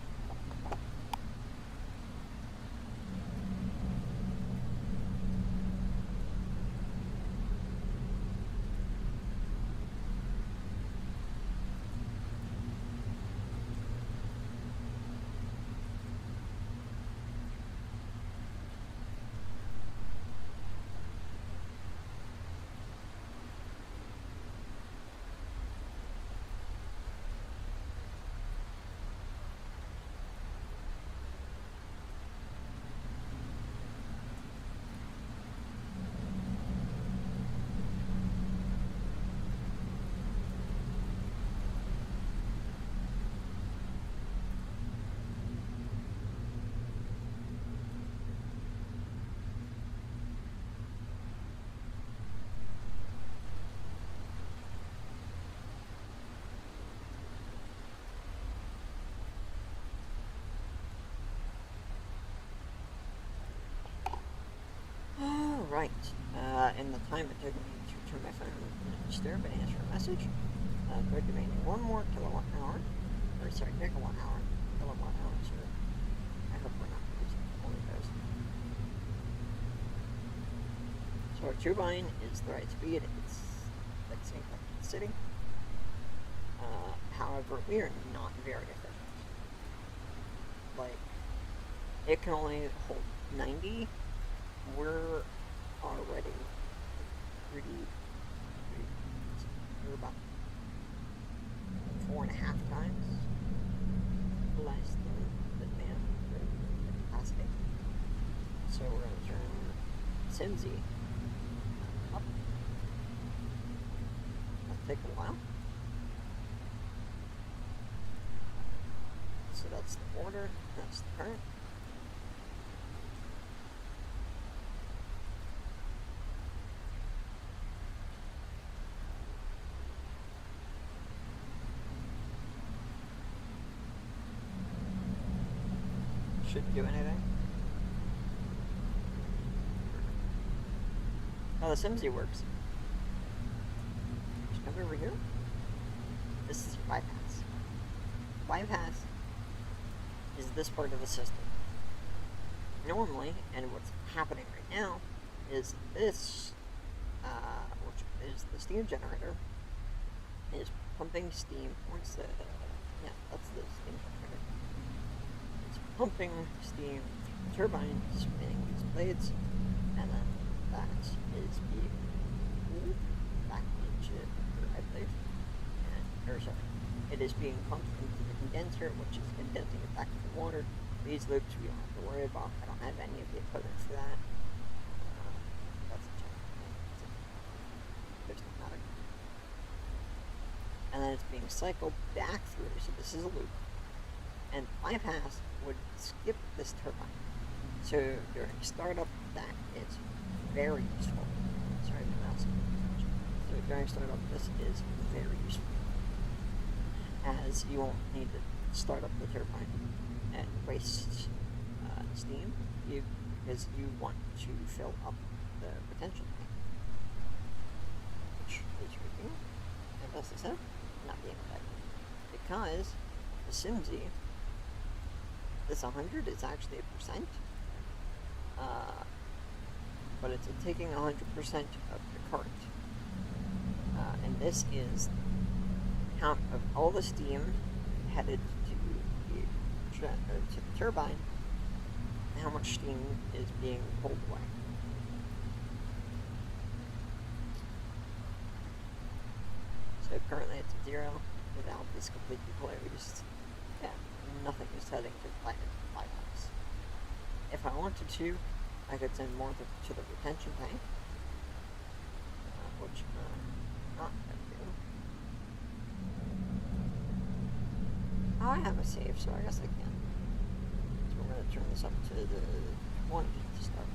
Alright, in the time it took me to turn my phone on disturb and answer a message, they're demanding 1 more kilowatt hour, or sorry, megawatt hour, kilowatt hour, so I hope we're not using only those. So our turbine is the right speed, it's fixing the city. However, we are not very efficient. Like, it can only hold 90. We're already we're about 4.5 times less than the demand for the capacity. So we're going to turn Simsy up. That'll take a while. So that's the order, that's the current. Shouldn't do anything. Oh, the Simsy works. Just come over here. This is your bypass. Bypass is this part of the system. Normally, and what's happening right now, is this, which is the steam generator, is pumping steam towards the, yeah, that's the steam generator. It's pumping steam through the turbine, spinning these blades, and then that is being pulled back into the right place. Or sorry, it is being pumped into the condenser, which is condensing it back into water. These loops we don't have to worry about. I don't have any of the equipment for that. That's a general thing. There's not a... And then it's being cycled back through, so this is a loop. And bypass would skip this turbine. So during startup, that is very useful. Sorry, the mouse. So during startup, this is very useful, as you won't need to start up the turbine and waste steam, because you want to fill up the retention tank, which is working, and as I said, not being affected, because the Simsy, this 100 is actually a percent, but it's taking 100% of the current, and this is count of all the steam headed to the turbine, and how much steam is being pulled away. So currently it's 0. The valve is completely closed. Yeah, nothing is heading to the bypass. If I wanted to, I could send more to the retention tank, which I'm not going to do. Oh, I have a save, so I guess I can. So we're going to turn this up to the 20 to start.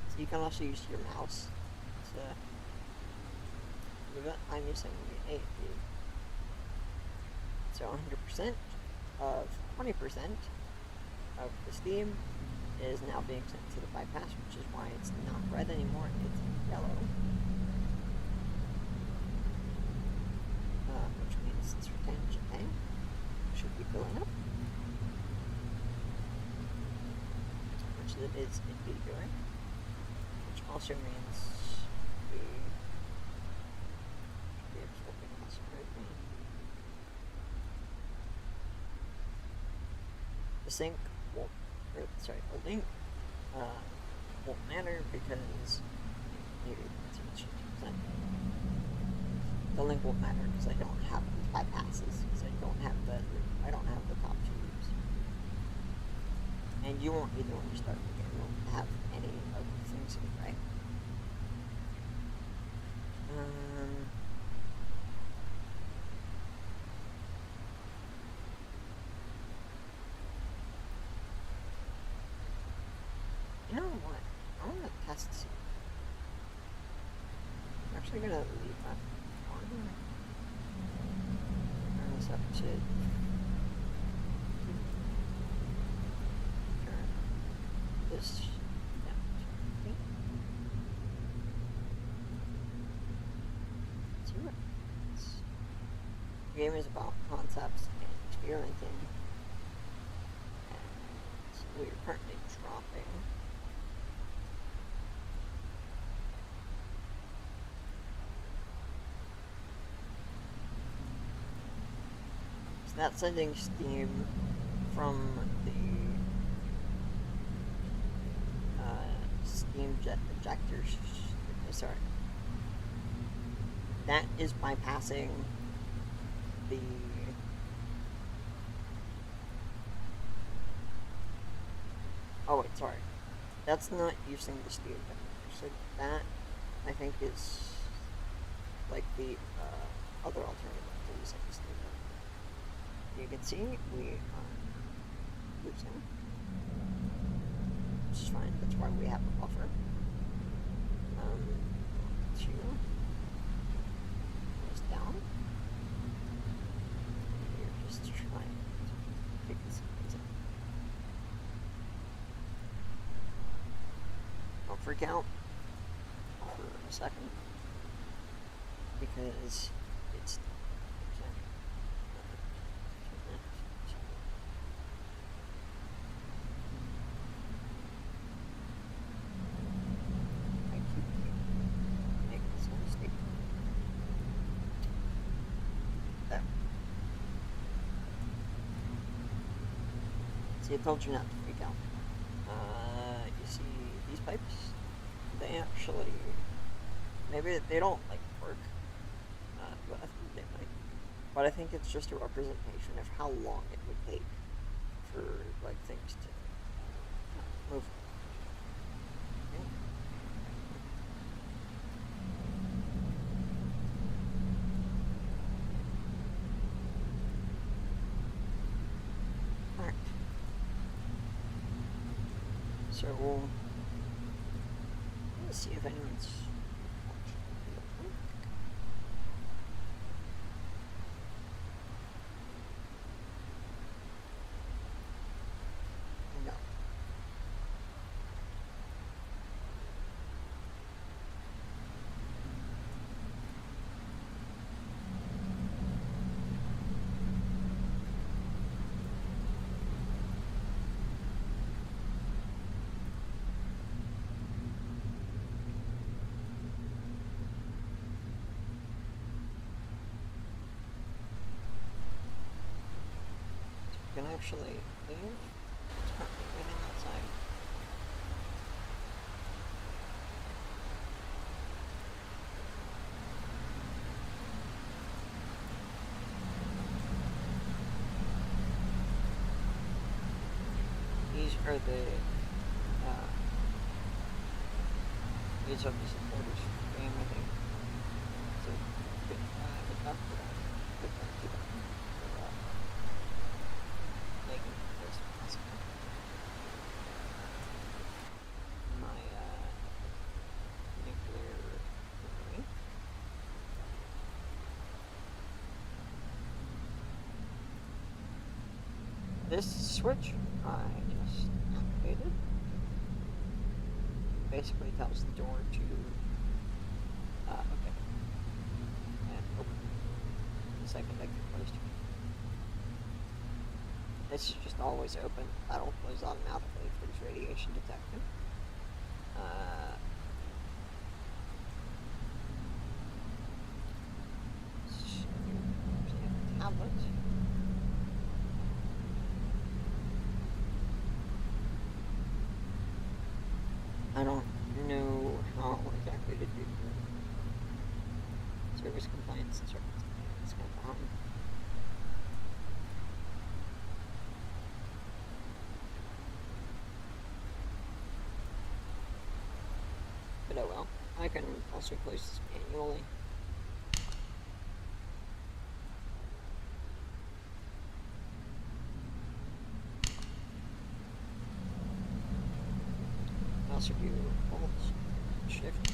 So you can also use your mouse to move it. I'm using the 8 view. So 100% of 20% of the steam is now being sent to the bypass, which is why it's not red anymore, it's yellow. Which means this retention tank should be filling up. Which it is indeed doing. Which also means we should be absorbing less greatly. The sink won't, the link won't matter because the link won't matter because I don't have these bypasses, because I don't have the top tubes. And you won't either when you start the game. You won't have any of the things in it, right? You know what? I want to test some. I'm actually going to leave that on here. Turn this up to... Turn this down to 8. See what happens. The game is about concepts and experimenting. And we are currently dropping. That's sending steam from the steam jet ejectors. Sorry. That is bypassing the oh wait, sorry. That's not using the steam generator. So that I think is like the other alternative to using the steam generator. You can see we are losing, which is fine. That's why we have a buffer. Two goes down. We're just trying to figure some things out. Don't freak out for a second because it's. See, I told you not to freak out. You see these pipes? They actually, maybe they don't like work, but I think they might. But I think it's just a representation of how long it would take for like things to move. Okay. Alright. So let's see if anyone's no. You can actually leave. It's currently raining outside. These are the supporters for the game, I think. So good enough for that. Good enough for making this possible. My nuclear memory. This switch I just activated. basically tells the door to open and open the second exit closed. This is just always open. That'll close automatically if there's radiation detected. Tablet. I don't know how exactly to do service compliance and service compliance. But oh well. I can also close this manually. I also do Alt Shift.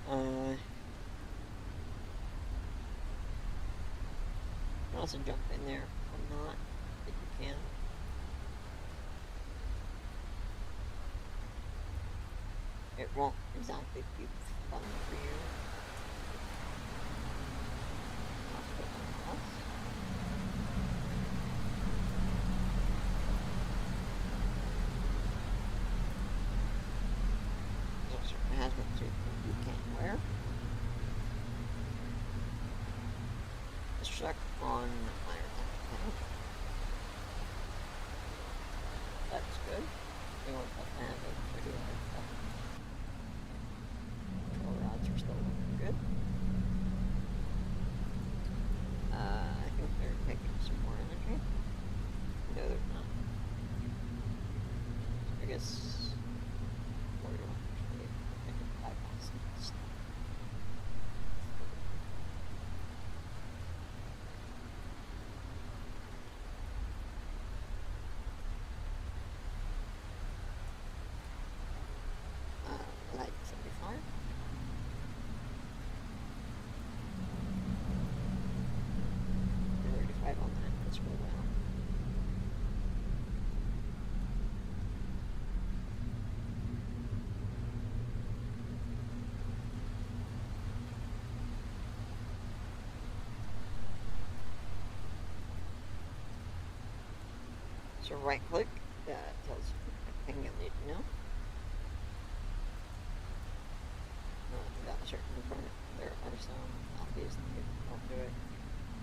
You can also jump in there or not, if you can. It won't exactly be fun for you. There's a certain hazmat suit that you can't wear. Let's check on minor tank. That's good. We want to have it pretty hard. Rods are still looking good. I think they're taking some more energy. No, they're not. So I guess we're going to actually bypass this. Light 75. On that, that's real well. So right click, that tells you everything you'll need to know. Got a certain component. There are some obvious that don't do it.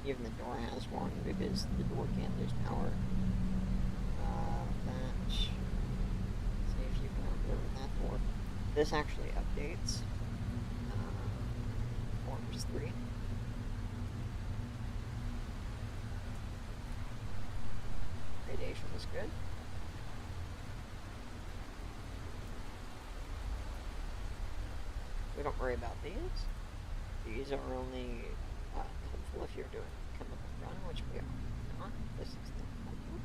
Even the door has one because the door can't lose power. See if you can open that door. This actually updates. Forms 3. Radiation is good. We don't worry about these. These are only helpful if you're doing a chemical run, which we are not. This is the helpful.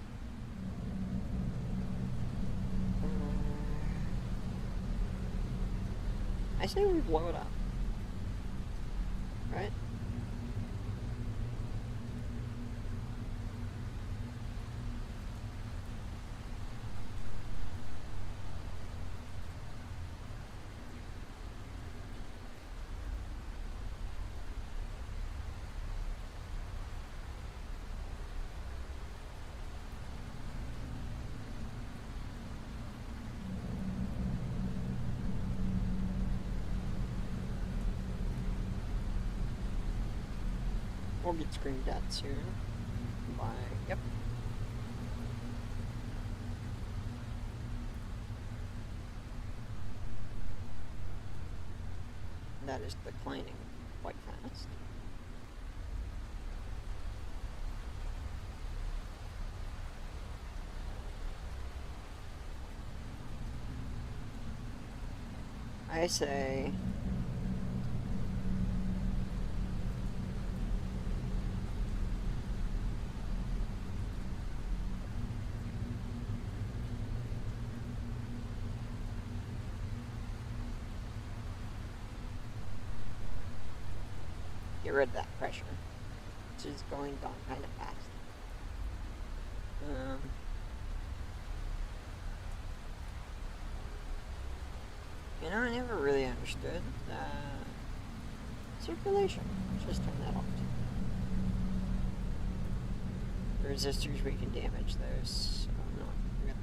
I say we blow it up. Right? We'll get screamed at soon by, yep. That is declining quite fast. I say get rid of that pressure, which is going down kind of fast. You know, I never really understood circulation. Just turn that off. The resistors, we can damage those, so I'm not really.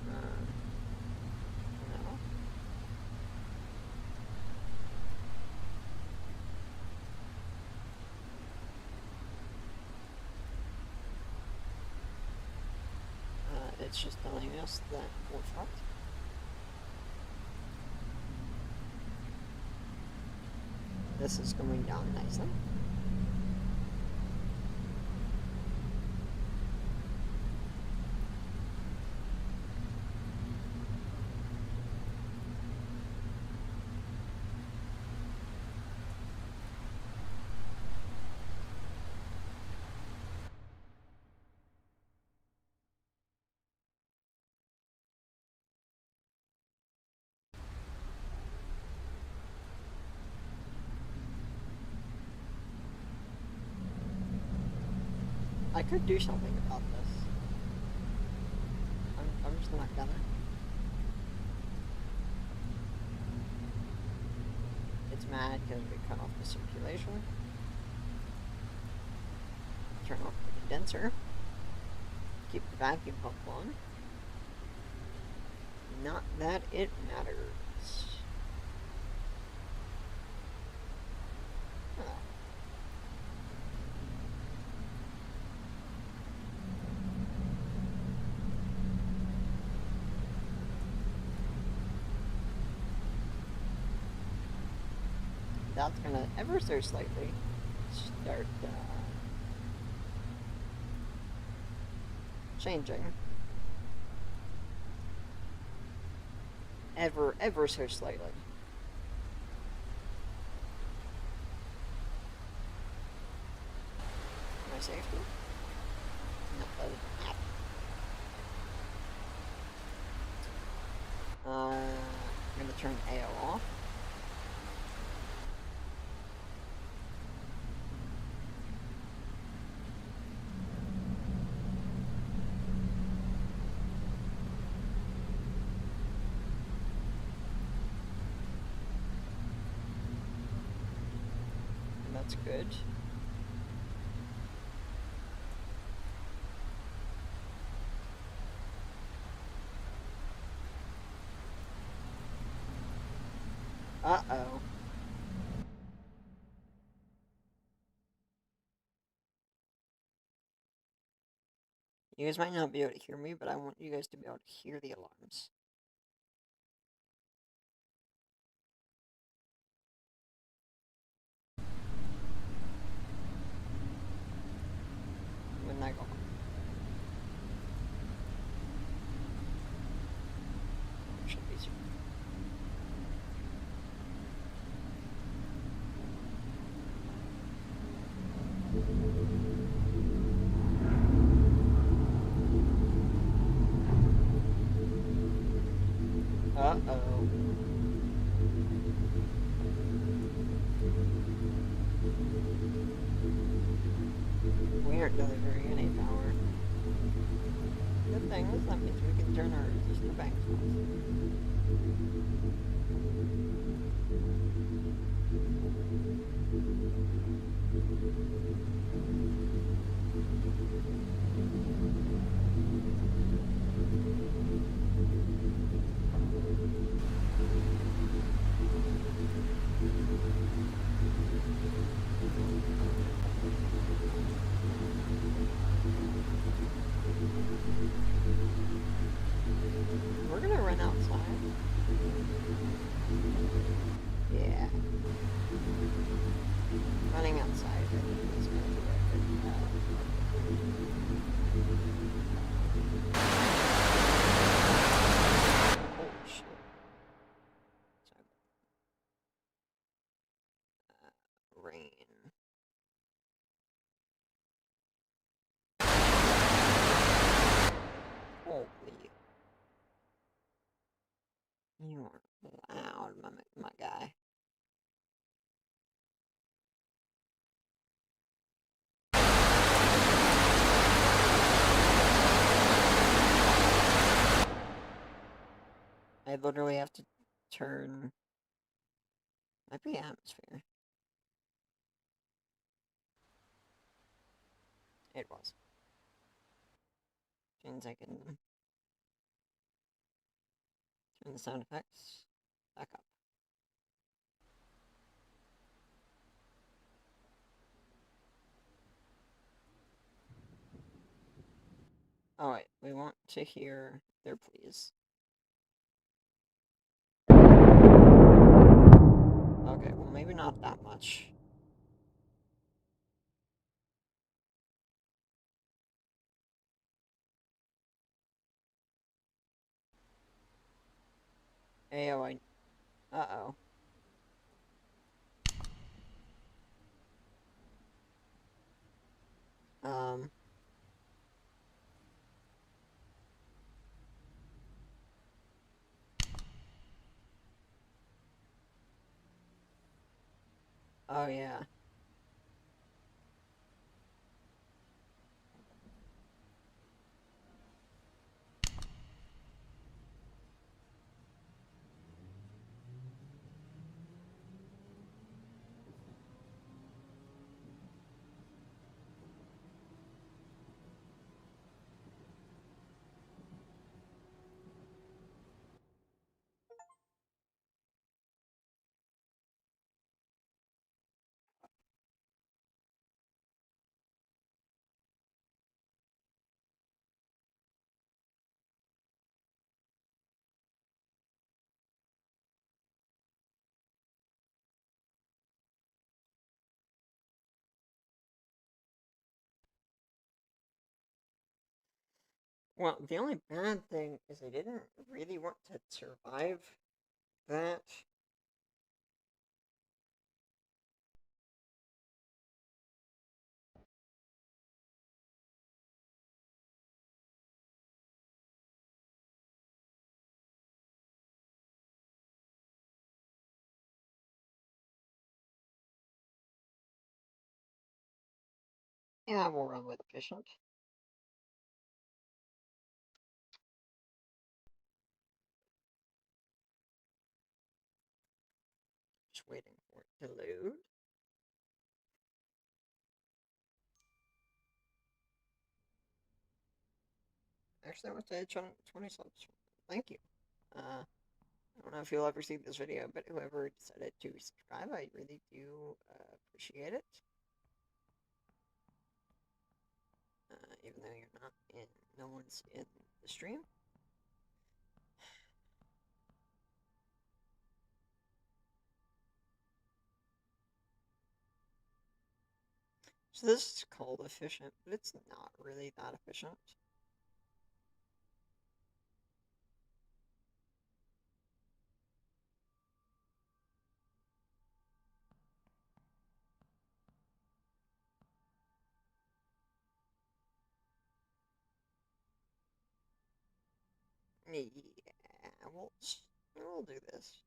No. It's just telling us that we're fucked. This is going down nicely. I could do something about this. I'm just not gonna. It's mad because we cut off the circulation. Turn off the condenser. Keep the vacuum pump on. Not that it matters. That's gonna ever so slightly start changing. Ever so slightly. My safety? No, that didn't happen. I'm gonna turn AO off. That's good. Uh-oh. You guys might not be able to hear me, but I want you guys to be able to hear the alarms. When I go home. Should be soon. Uh-oh. We aren't delivering any power. Good thing is that means we can turn our resistor banks We're gonna run outside. Yeah. Running outside is my guy. I literally have to turn... Might be atmosphere. It was. Means I can turn the sound effects back up. Oh wait, we want to hear their pleas. Okay, well maybe not that much. Ayo, uh-oh. Oh yeah. Well, the only bad thing is I didn't really want to survive that. Yeah, we'll run with efficient. Just waiting for it to load. Actually, I want to 20 subs. Thank you. I don't know if you'll ever see this video, but whoever decided to subscribe, I really do appreciate it. Even though you're not in, no one's in the stream. So this is called efficient, but it's not really that efficient. Yeah, we'll do this.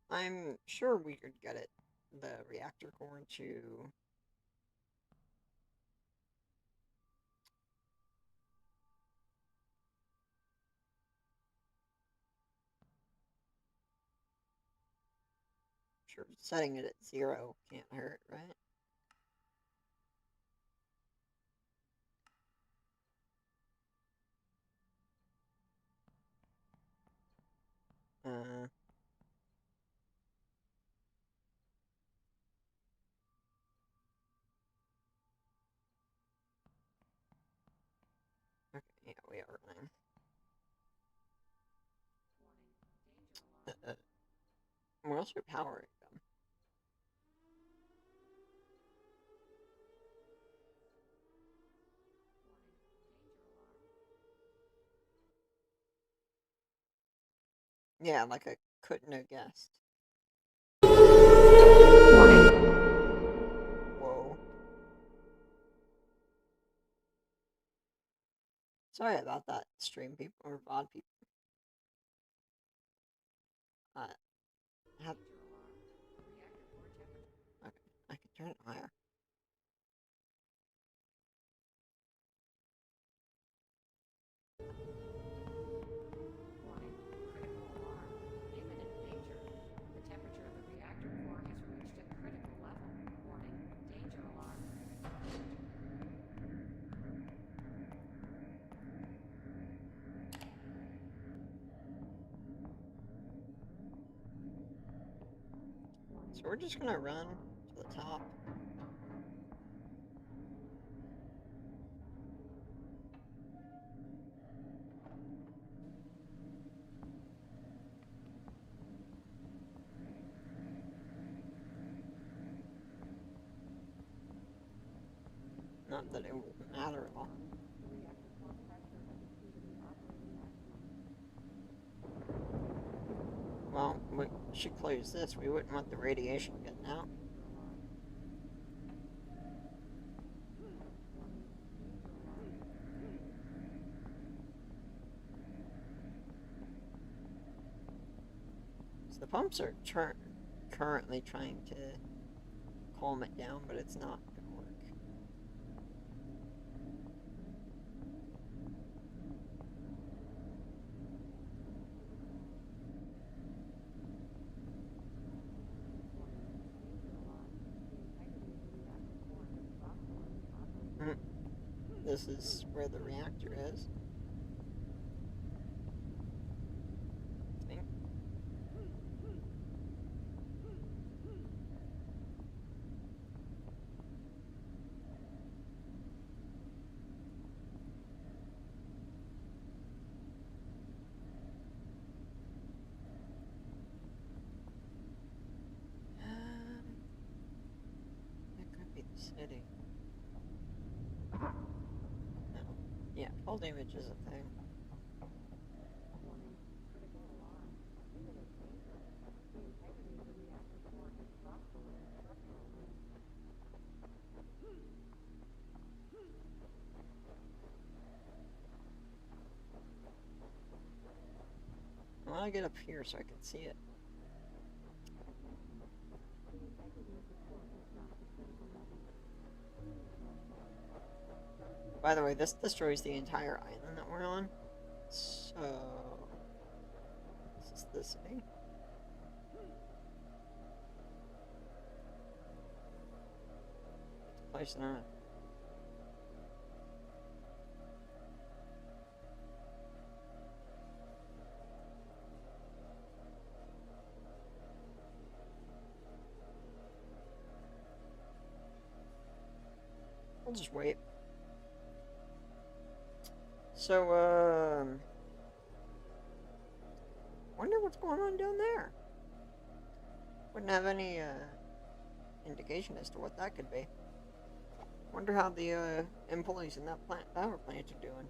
I'm sure we could get it, the reactor core to... Sure, setting it at 0 can't hurt, right? Okay, yeah, we are running. Where else are powering them? Yeah, like I couldn't have guessed. Warning. Whoa. Sorry about that, stream people or VOD people. Uh, have, okay, I can turn it higher. Warning, critical alarm, imminent danger. The temperature of the reactor core has reached a critical level. Warning, danger alarm. So we're just gonna run to the top. Not that it would matter at all. Well, we should close this. We wouldn't want the radiation getting out. So the pumps are currently trying to calm it down, but it's not going to work. This is where the reactor is. I think. That could be the city. No. Yeah, fall damage is a thing. I want to get up here so I can see it. By the way, this destroys the entire island that we're on. So, this is the city. It's close enough. We'll just wait. So, wonder what's going on down there. Wouldn't have any, indication as to what that could be. Wonder how the, employees in that power plant are doing.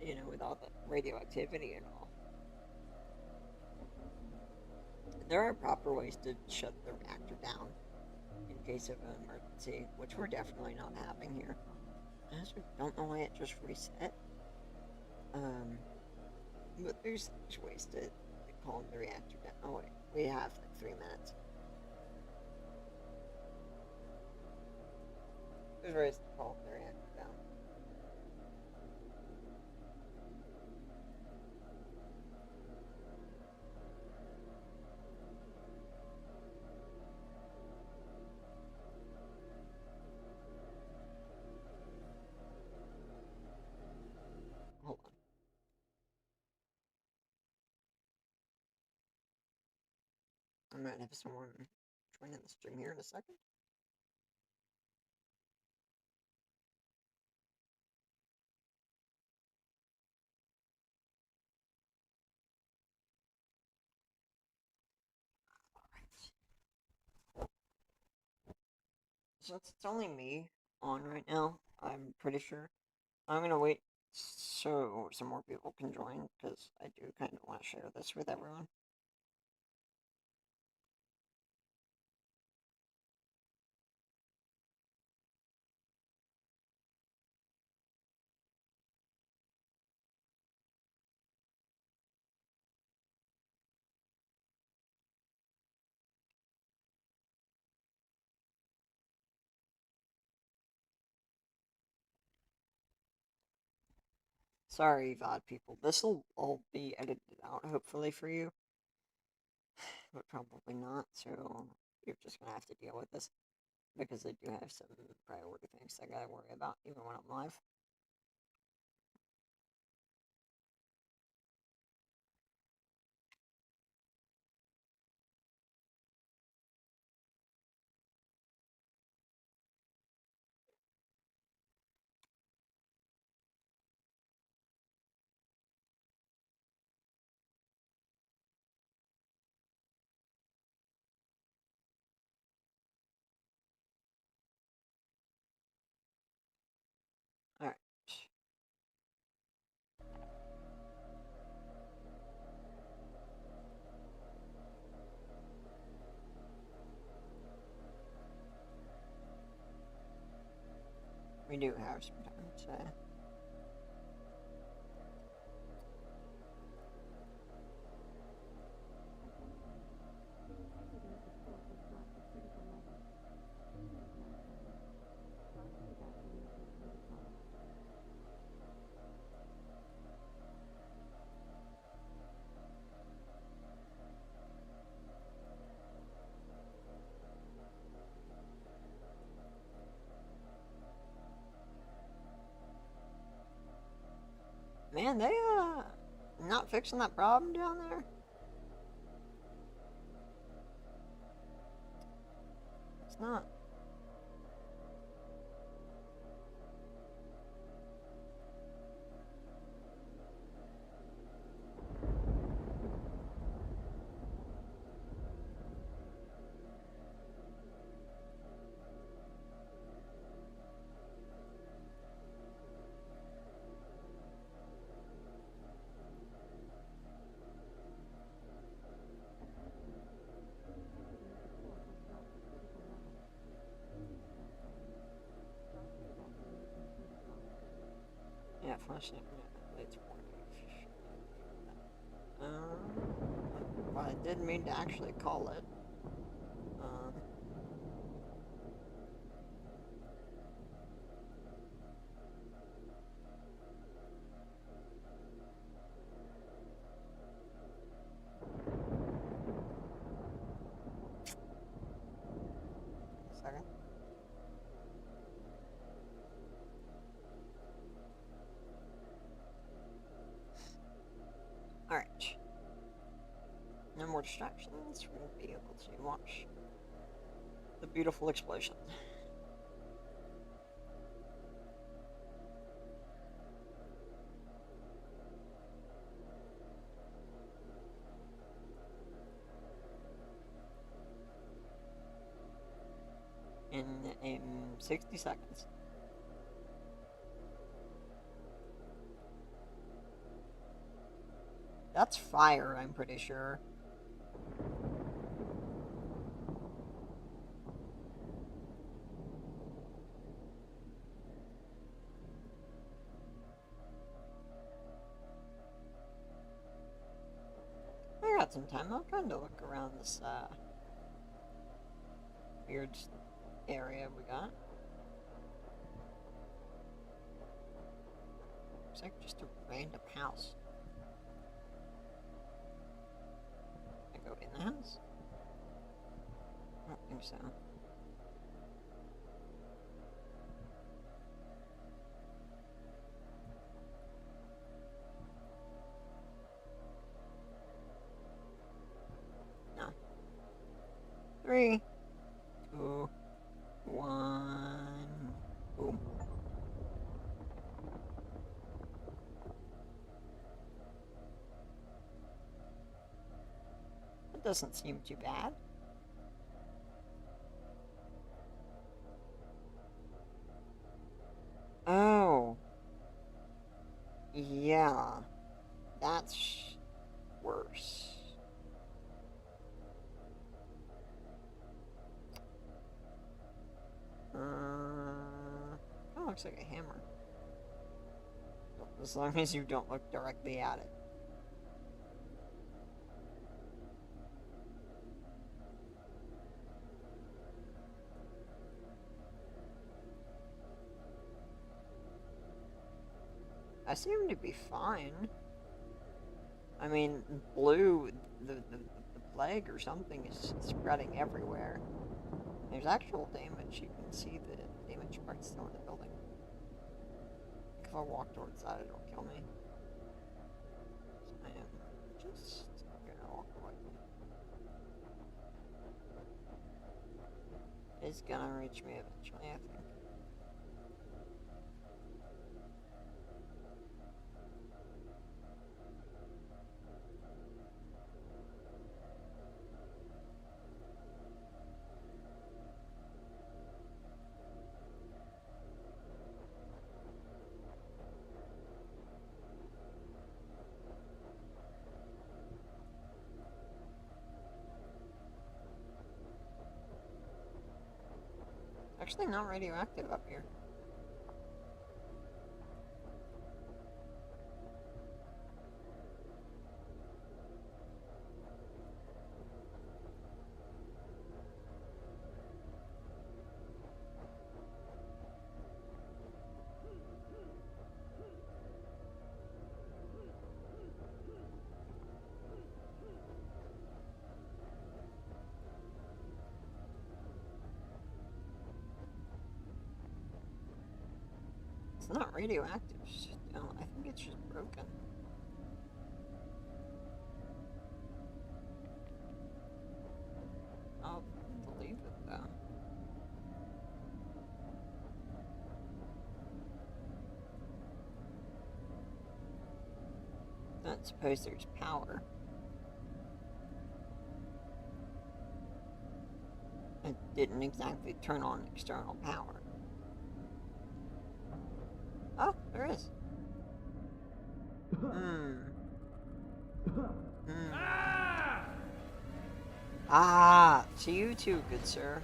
You know, with all the radioactivity and all. There are proper ways to shut the reactor down in case of an emergency, which we're definitely not having here. I just don't know why it just reset. But there's ways to calm the reactor down. Oh wait, we have like 3 minutes. There's ways to calm the reactor down. Hold on. I might have someone joining the stream here in a second. Since it's only me on right now, I'm pretty sure. I'm gonna wait so some more people can join because I do kind of want to share this with everyone. Sorry, VOD people. This will all be edited out, hopefully, for you. But probably not, so you're just gonna have to deal with this. Because I do have some priority things I gotta worry about, even when I'm live. Alright. We do have some time today. Man, they, not fixing that problem down there? It's not. Yeah, flashlight. It's well, I did mean to actually call it. Um, second. Alright. No more distractions. We're gonna be able to watch the beautiful explosion. In 60 seconds. That's fire, I'm pretty sure. I got some time. I'll kind of look around this, weird area we got. Looks like just a random house. Can I go in the house? I don't think so. No. 3, 2, 1. Boom. That doesn't seem too bad. Oh. Yeah. That's worse. That looks like a hammer. As long as you don't look directly at it. I seem to be fine. I mean, blue, the plague or something is spreading everywhere. There's actual damage. You can see the damage parts still in the building. If I walk towards that, it'll kill me. So I am just gonna walk away. It's gonna reach me eventually, I think. Actually, not radioactive up here. It's not radioactive. I think it's just broken. I'll believe it though. I don't suppose there's power. It didn't exactly turn on external power. Oh, there is. Ah, to you too, good sir.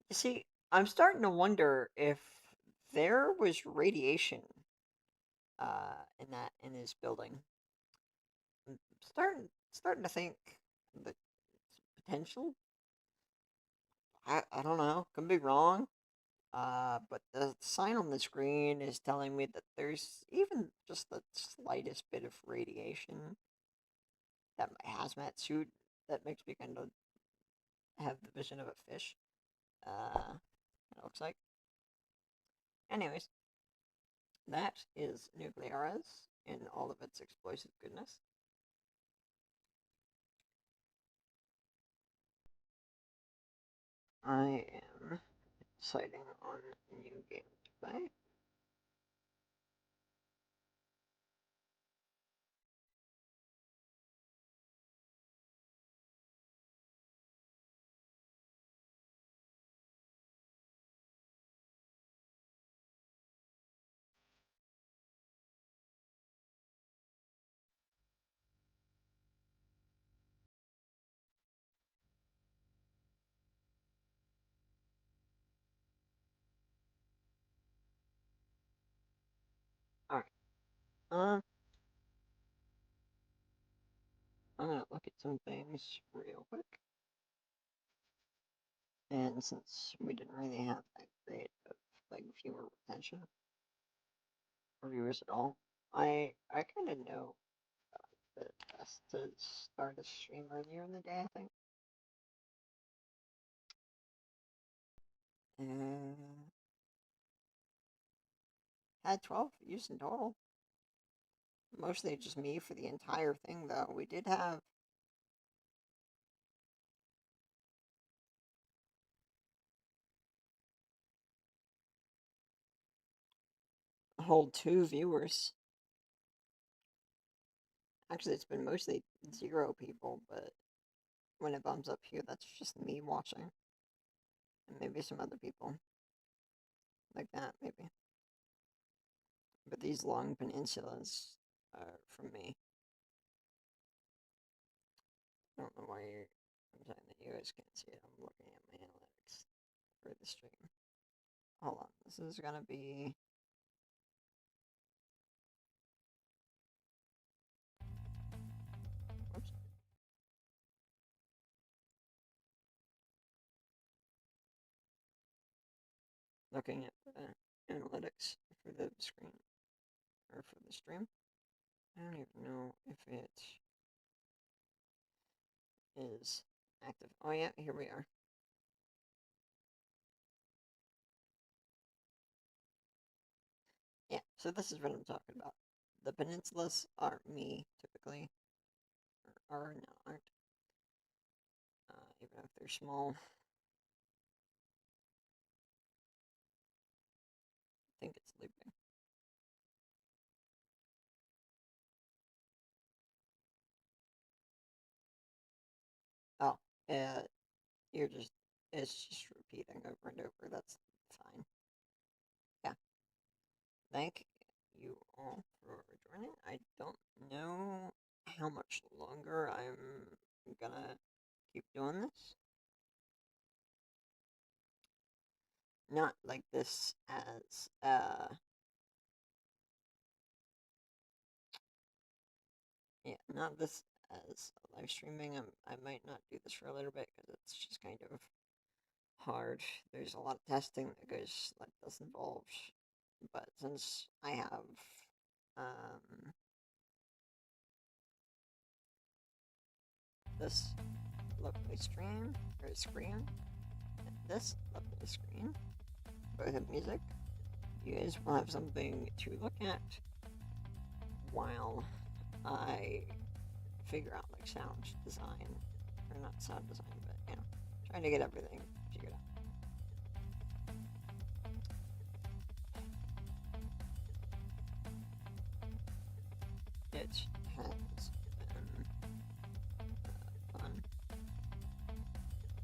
You see, I'm starting to wonder if there was radiation in this building. I'm starting to think the potential. I don't know. Could be wrong. But the sign on the screen is telling me that there's even just the slightest bit of radiation. That my hazmat suit that makes me kind of have the vision of a fish. It looks like. Anyways, that is Nuclearis in all of its explosive goodness. I am sighting on new game to play. Alright. I'm gonna look at some things real quick. And since we didn't really have that great of like viewer retention or viewers at all, I kind of know that it's best to start a stream earlier in the day, I think. Had 12 views in total. Mostly just me for the entire thing, though. We did have a whole 2 viewers. Actually, it's been mostly 0 people, but when it bumps up here, that's just me watching. And maybe some other people. Like that, maybe. But these long peninsulas are from me. I don't know why I'm saying that you guys can't see it. I'm looking at my analytics for the stream. Hold on, this is gonna be... Oops. looking at the analytics for the screen, or for the stream. I don't even know if it is active. Oh yeah, here we are. Yeah, so this is what I'm talking about. The peninsulas aren't me, typically. Or are not, aren't. Even if they're small. I think it's sleeping. Oh, it's just repeating over and over. That's fine. Yeah. Thank you all for joining. I don't know how much longer I'm gonna keep doing this. Not like this as, yeah, not this as live streaming. I might not do this for a little bit because it's just kind of hard. There's a lot of testing that does involve, but since I have, this lovely screen, and this lovely screen, both have music, you guys will have something to look at while I figure out like sound design, or not sound design, but trying to get everything figured out. It has been fun.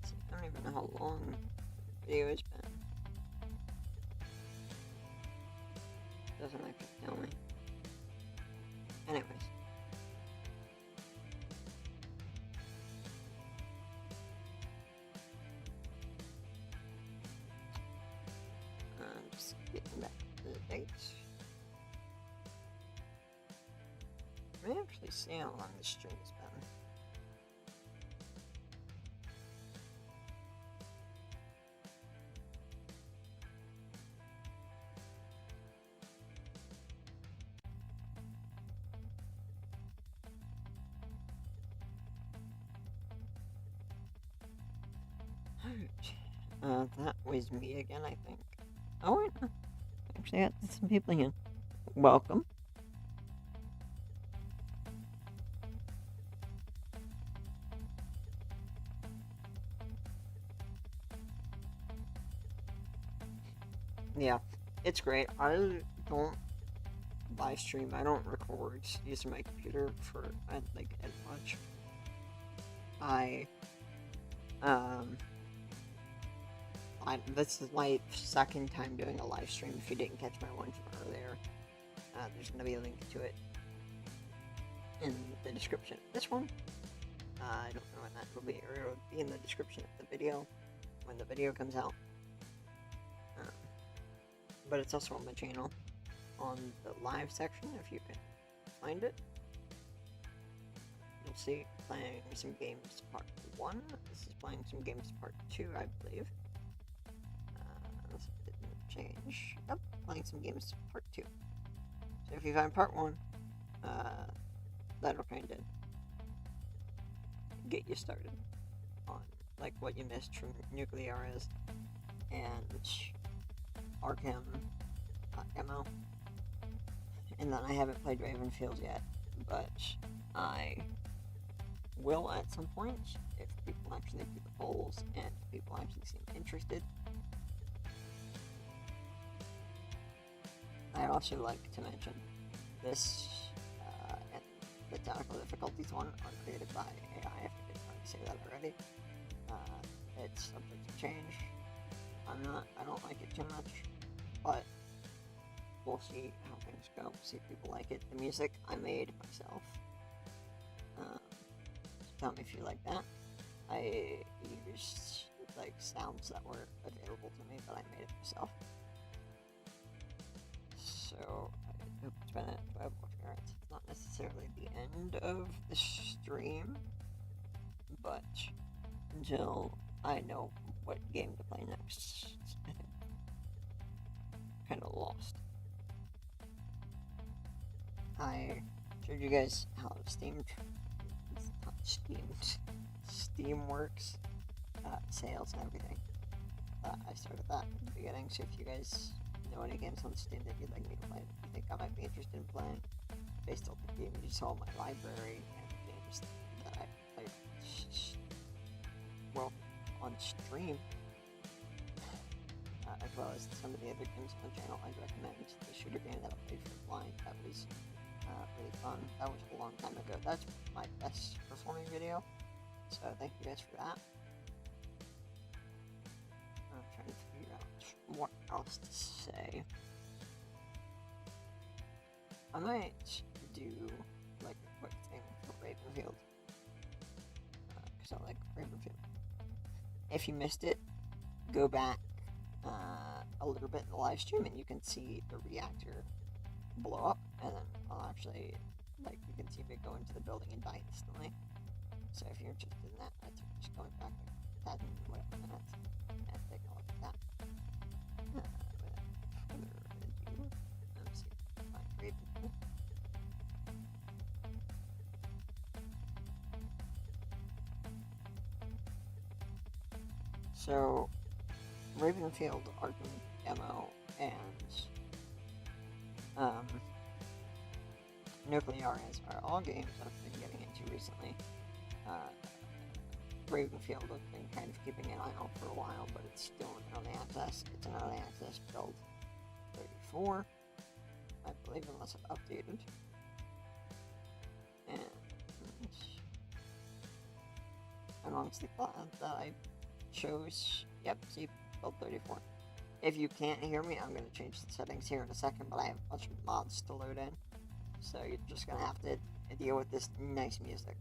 See, I don't even know how long the video has been. Doesn't actually tell me. Anyways. Just getting back to the dates. I may actually see how long the stream has been. Alright. That was me again, I think. Oh, wait, no. Actually, I got some people in. Welcome. Yeah, it's great. I don't live stream. I don't record using my computer for like as much. This is my second time doing a live stream. If you didn't catch my one from earlier, there's gonna be a link to it in the description. This one, I don't know when that will be, or it'll be in the description of the video when the video comes out. But it's also on my channel on the live section if you can find it. You'll see playing some games part 1. This is playing some games part 2, I believe. This didn't change. Yep, playing some games part 2. So if you find part 1, that'll kind of get you started on like what you missed from Nuclearis and Arkham MO. And then I haven't played Ravenfield yet, but I will at some point if people actually do the polls and people actually seem interested. I'd also like to mention this and the technical difficulties one are created by AI, if I didn't already say that already. It's subject to change. I don't like it too much, but we'll see how things go, see if people like it. The music I made myself. Tell me if you like that. I used like sounds that were available to me, but I made it myself. So I hope it's been an enjoyable experience. It's not necessarily the end of the stream, but until I know what game to play next, I think kind of lost. I showed you guys how Steam works, sales and everything. I started that at the beginning, so if you guys know any games on Steam that you'd like me to play, you think I might be interested in playing, based on the game you saw in my library and games that I played, on stream, as well as some of the other games on the channel, I'd recommend the shooter game that I played for Blind. That was really fun. That was a long time ago. That's my best performing video, so thank you guys for that. I'm trying to figure out what else to say. I might do like a quick thing for Ravenfield, because I like Ravenfield. If you missed it, go back a little bit in the live stream and you can see the reactor blow up, and then I'll actually, like, you can see me go into the building and die instantly. So if you're interested in that, that's just going back like 10 whatever minutes and taking a look at that. Without further ado, let's see if I can find Ravenfield. So, Ravenfield Arkham demo and Nuclearis are all games I've been getting into recently. Ravenfield I've been kind of keeping an eye on for a while, but it's still in early access. It's an early access build 34, I believe, unless I've updated. And amongst the class that I chose, yep, see, build 34. If you can't hear me, I'm going to change the settings here in a second, but I have a bunch of mods to load in, so you're just going to have to deal with this nice music.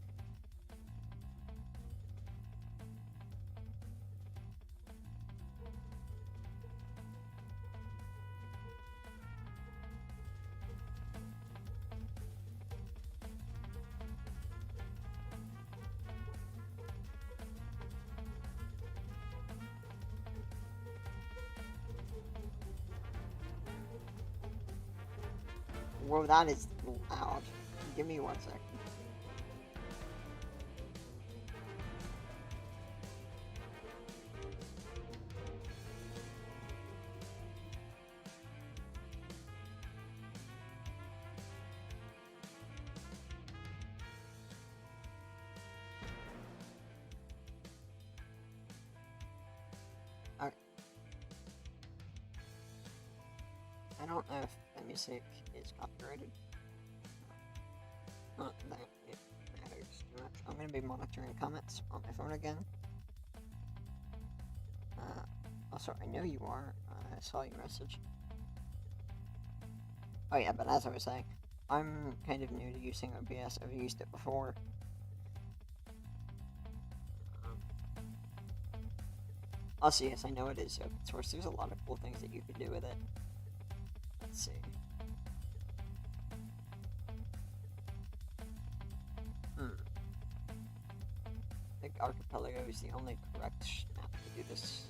Whoa, that is loud. Give me 1 second. Okay. I don't know if the music is copyrighted. Not that it matters too much. I'm going to be monitoring comments on my phone again. Also, I know you are. I saw your message. Oh yeah, but as I was saying, I'm kind of new to using OBS. I've used it before. Also, yes, I know it is open source. There's a lot of cool things that you can do with it. Let's see. I think Archipelago is the only correct map to do this.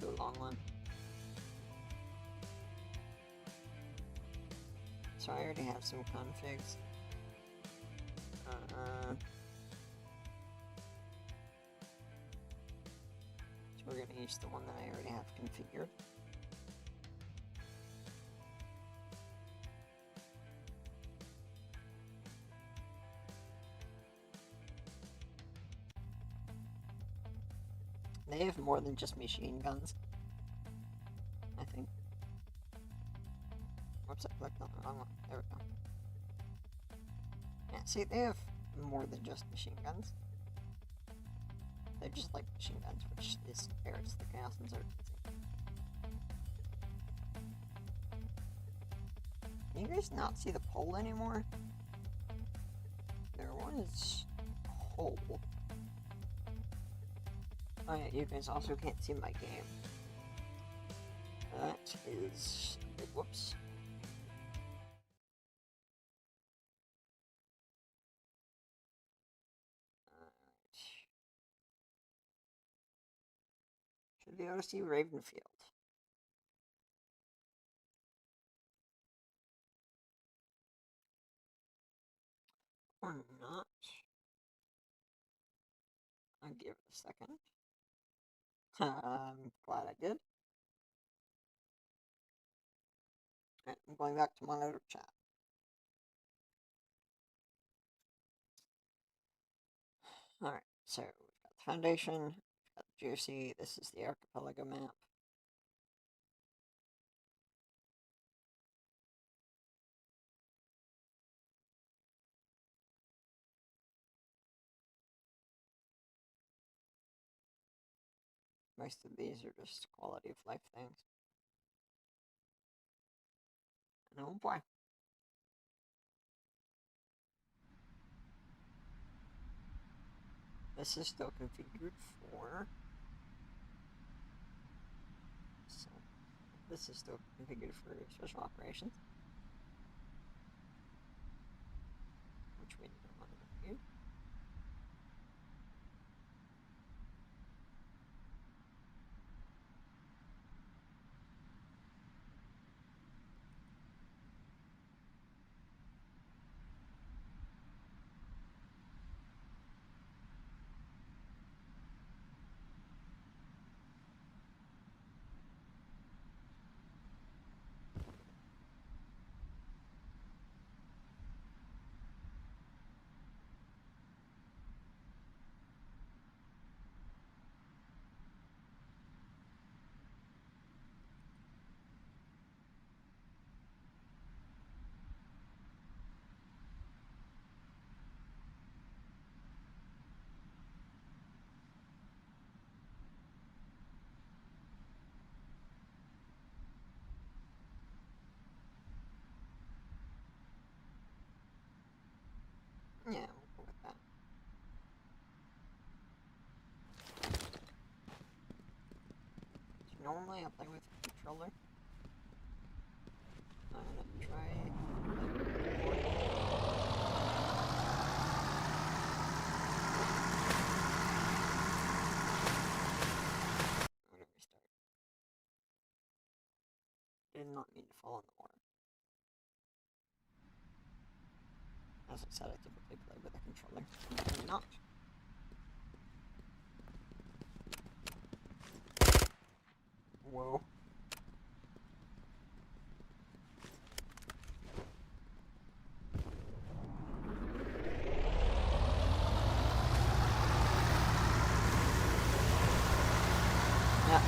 Do a long one. So I already have some configs. So we're gonna use the one that I already have configured. They have more than just machine guns, I think. Whoops, I clicked on the wrong one. There we go. Yeah, see, they have more than just machine guns. They're just like machine guns, which is Eric's the Chaos Insurgency. Can you guys not see the pole anymore? There was a hole. Oh yeah, you guys also can't see my game. That is a big whoops. The Odyssey Ravenfield. Or not. I'll give it a second. I'm glad I did. Right, I'm going back to monitor chat. Alright, so we've got the Foundation, we've got the Juicy, this is the Archipelago map. Most of these are just quality of life things. And oh boy. This is still configured for... So, this is still configured for special operations. Which we don't want to review. Yeah, we'll go with that. So normally I play with a controller. I'm gonna try... I'm gonna restart. Did not mean to fall in the water. As I said, I typically play with a controller. I'm not. Whoa. Yeah.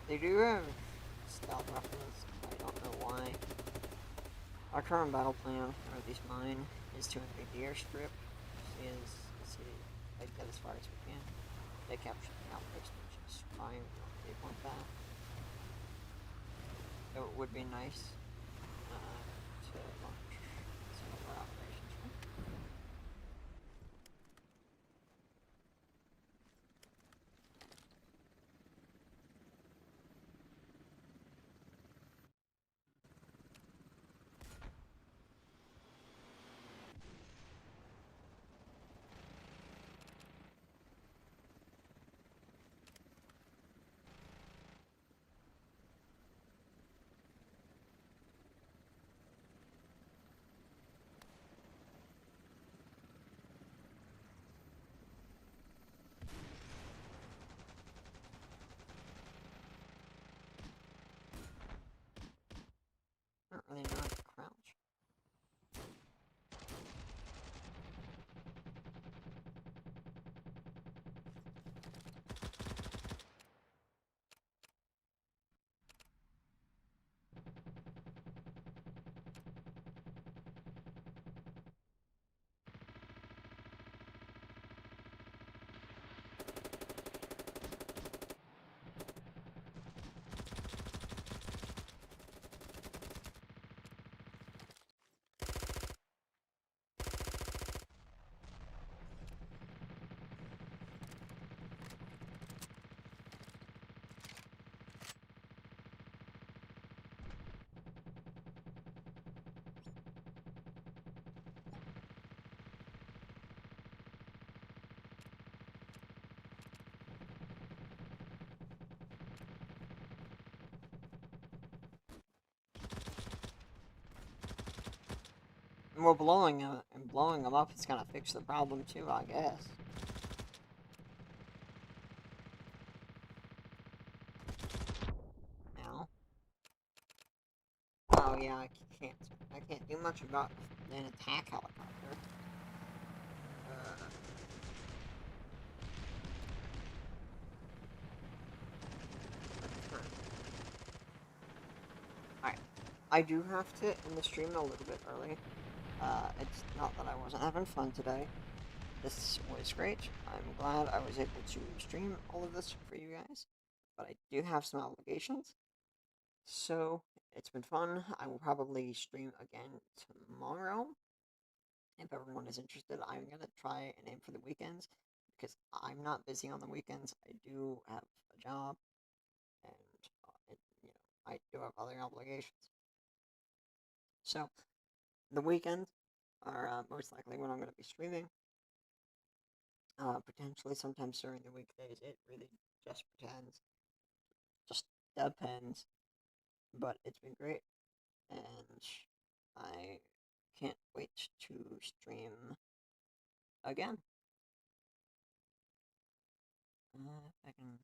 They do have stealth weapons, I don't know why. Our current battle plan, or at least mine, is to invade the airstrip. Let's see, like get as far as we can. They capture the outpost, which is fine, they want that. So it would be nice to launch some of our operations from. Well, blowing them up is gonna fix the problem too, I guess. Now. Oh yeah, can't. I can't do much about an attack helicopter. Uh, Alright. I do have to end the stream a little bit early. It's not that I wasn't having fun today. This was great. I'm glad I was able to stream all of this for you guys. But I do have some obligations. So, it's been fun. I will probably stream again tomorrow. If everyone is interested, I'm going to try and aim for the weekends. Because I'm not busy on the weekends. I do have a job. And, I do have other obligations. So, the weekends are most likely when I'm going to be streaming. Potentially sometimes during the weekdays. It really just depends. But it's been great, and I can't wait to stream again. I can